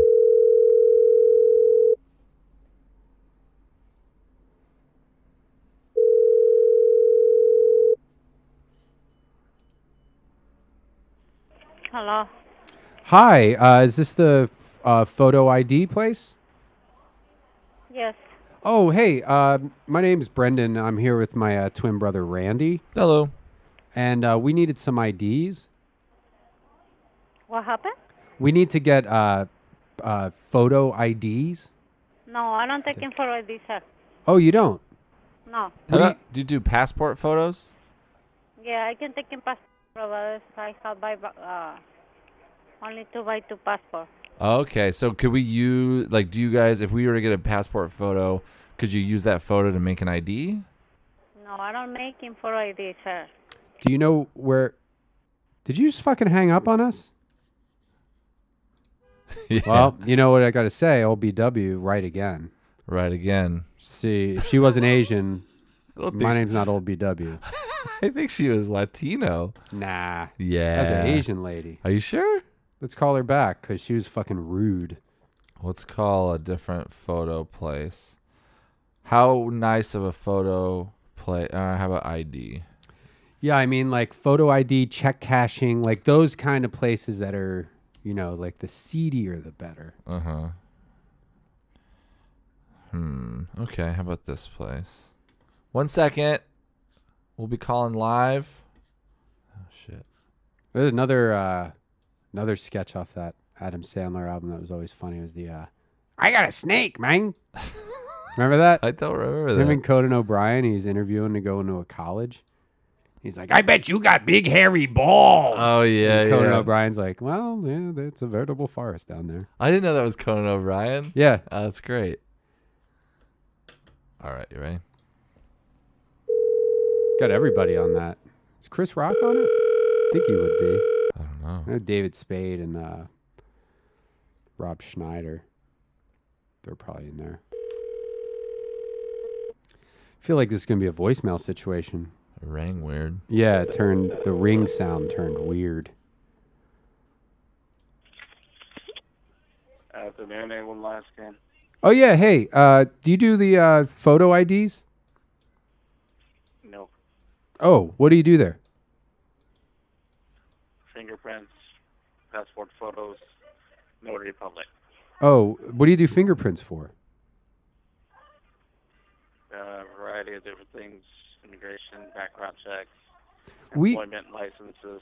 Hello. Hi, is this the photo ID place? Yes. Oh, hey, my name's Brendon. I'm here with my twin brother, Randy. Hello. And we needed some IDs. What happened? We need to get photo IDs. No, I don't take in for ID, sir. Oh, you don't? No. Do you do passport photos? Yeah, I can take in passport, but I have only 2x2 passport. Okay, so could we use, do you guys, if we were to get a passport photo, Could you use that photo to make an ID? No, I don't make him for ID, sir. Do you know where? Did you just fucking hang up on us? Yeah. Well, you know what I got to say. Old BW, right again. Right again. See, if she wasn't Asian, I don't my think name's not Old BW. I think she was Latino. Nah. Yeah. That's an Asian lady. Are you sure? Let's call her back because she was fucking rude. Let's call a different photo place. How nice of a photo play? How about ID? Yeah, I mean, like photo ID, check cashing, like those kind of places that are, like the seedier the better. Uh-huh. Okay, how about this place? 1 second. We'll be calling live. Oh, shit. There's another sketch off that Adam Sandler album that was always funny. It was the I got a snake, man. Remember that? I don't remember Him that. and Conan O'Brien, he's interviewing to go into a college. He's like, I bet you got big hairy balls. Oh, yeah, and Conan yeah. O'Brien's like, well, yeah, it's a veritable forest down there. I didn't know that was Conan O'Brien. Yeah. Oh, that's great. All right, you ready? Got everybody on that. Is Chris Rock on it? I think he would be. I don't know. I know David Spade and Rob Schneider. They're probably in there. I feel like this is going to be a voicemail situation. It rang weird. Yeah, the ring sound turned weird. Afternoon, anyone last game? Oh, yeah. Hey, do you do the photo IDs? No. Oh, what do you do there? Fingerprints, passport photos, notary public. Oh, what do you do fingerprints for? Variety of different things, immigration, background checks, We- employment licenses.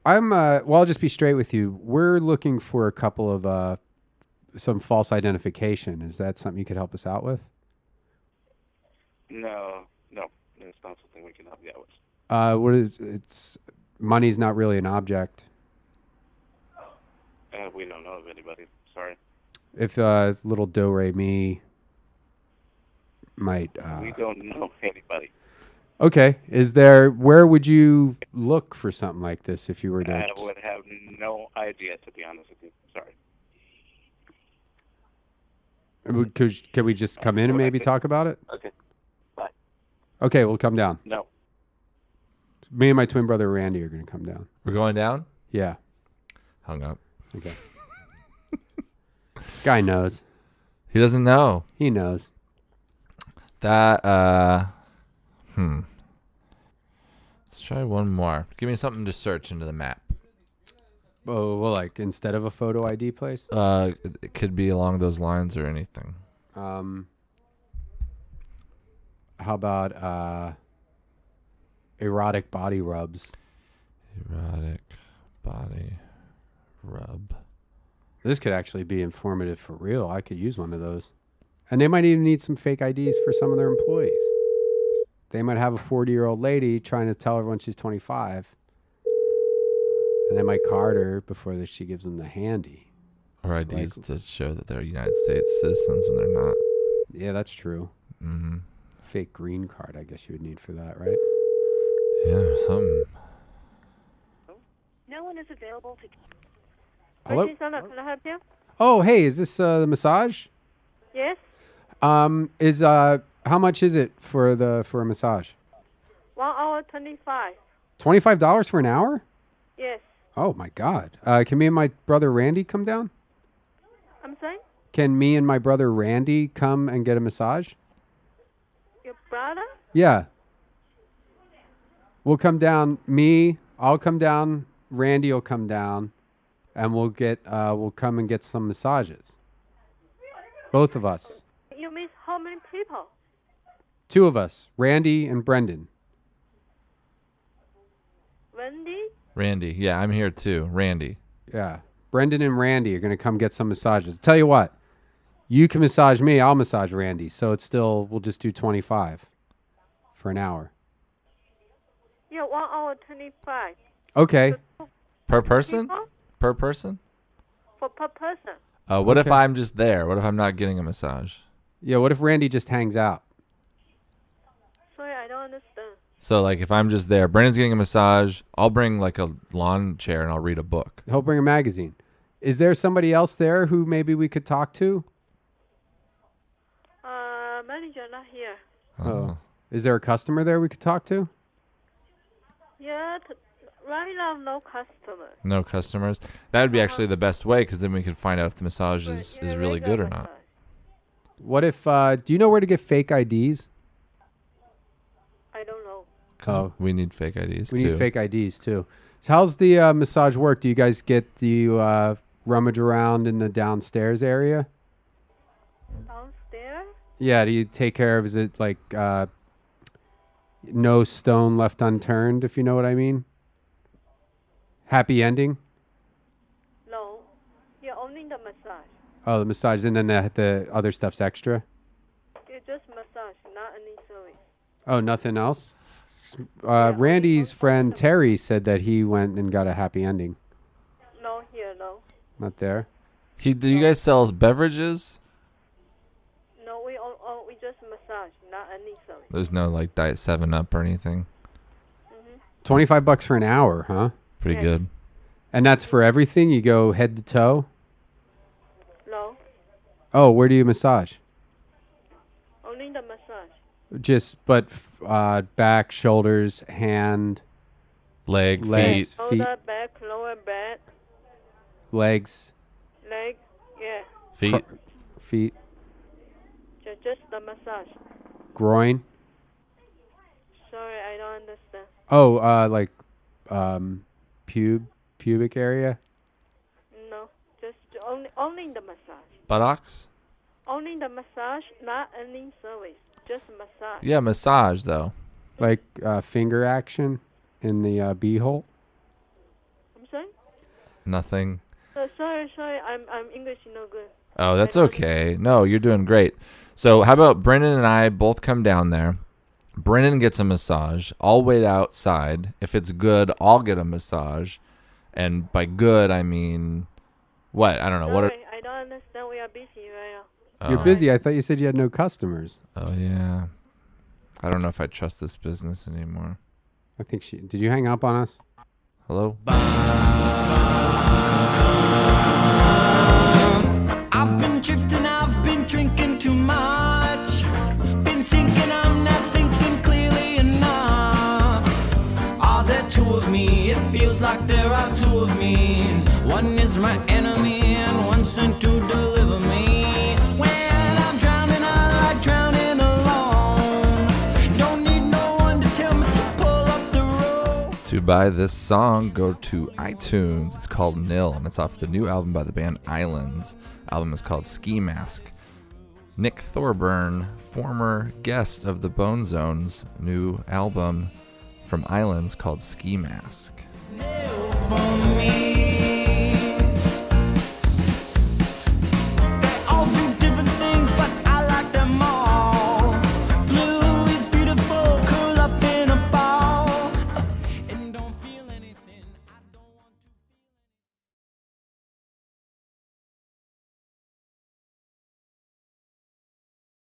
I'll just be straight with you. We're looking for a couple of some false identification. Is that something you could help us out with? No, it's not something we can help you out with. Money's not really an object. We don't know of anybody. Sorry. If little Do Re Mi might. We don't know anybody. Okay. Where would you look for something like this if you were to? I would have no idea, to be honest with you. Sorry. Can we just come in and maybe talk about it? Okay. Bye. Okay, we'll come down. No. Me and my twin brother Randy are going to come down. We're going down? Yeah. Hung up. Okay. Guy knows. He doesn't know. He knows. That, Let's try one more. Give me something to search into the map. Oh, well, like instead of a photo ID place? It could be along those lines or anything. How about erotic body rubs? Erotic body rub. This could actually be informative for real. I could use one of those. And they might even need some fake IDs for some of their employees. They might have a 40-year-old lady trying to tell everyone she's 25. And they might card her before she gives them the handy. Or IDs to show that they're United States citizens when they're not. Yeah, that's true. Mm-hmm. Fake green card, I guess you would need for that, right? Yeah, or something. No one is available to... Hello? Can I help you? Oh, hey, is this the massage? Yes? How much is it for a massage? 1 hour 25. $25 for an hour? Yes. Oh my God! Can me and my brother Randy come down? I'm sorry? Can me and my brother Randy come and get a massage? Your brother? Yeah. We'll come down. I'll come down. Randy will come down, and we'll come and get some massages. Both of us. You mean how many people? 2 of us, Randy and Brendon. Wendy? Randy. Yeah, I'm here too. Randy. Yeah. Brendon and Randy are going to come get some massages. Tell you what, you can massage me, I'll massage Randy. So we'll just do 25 for an hour. Yeah, 1 hour 25. Okay. Per person? People? Per person? Per person. What if Okay. I'm just there? What if I'm not getting a massage? Yeah, what if Randy just hangs out? Sorry, I don't understand. So, like, if I'm just there, Brandon's getting a massage, I'll bring, like, a lawn chair and I'll read a book. He'll bring a magazine. Is there somebody else there who maybe we could talk to? Manager not here. Oh. Is there a customer there we could talk to? Yeah, right now no customer. No customers? That would be actually the best way, because then we can find out if the massage is really good or not. What if, do you know where to get fake IDs? I don't know. Because we need fake IDs, We need fake IDs, too. So how's the massage work? Do you rummage around in the downstairs area? Downstairs? Yeah, do you take care of, is it like no stone left unturned, if you know what I mean? Happy ending? No. Yeah, only the massage. Oh, the massage, and then the other stuff's extra? Yeah, just massage, not any service. Oh, nothing else? Randy's friend Terry said that he went and got a happy ending. No, here, no. Not there? Do you guys sell beverages? No, we just massage, not any service. There's no, like, Diet 7-Up or anything? $25 for an hour, huh? Pretty good. And that's for everything? You go head to toe? No, Oh, where do you massage? only the massage. But back, shoulders, hand, Legs, feet, Shoulder, back, lower back, legs, leg, yeah. feet. Feet, Just the massage. groin. Sorry, I don't understand. Oh, like pubic area. No, just only the massage. Buttocks? Only the massage, not any service. Just massage. Yeah, massage, though. Like finger action in the beehole. I'm sorry? Nothing. Sorry, I'm English no good. Oh, that's okay. No, you're doing great. So how about Brendon and I both come down there. Brendon gets a massage. I'll wait outside. If it's good, I'll get a massage. And by good, I mean, what? I don't know. Sorry, I don't understand. We are busy right now. You're busy. I thought you said you had no customers. Oh, yeah. I don't know if I trust this business anymore. I think did you hang up on us? Hello? I've been drifting, I've been drinking too much. Been thinking I'm not thinking clearly enough. Are there two of me? It feels like there are two of me. One is my enemy and one sent to deliver me. When I'm drowning, I like drowning alone. Don't need no one to tell me to pull up the road. To buy this song, go to iTunes. It's called Nil, and it's off the new album by the band Islands. Album is called Ski Mask. Nick Thorburn, former guest of the Bone Zone's new album from Islands called Ski Mask. For me.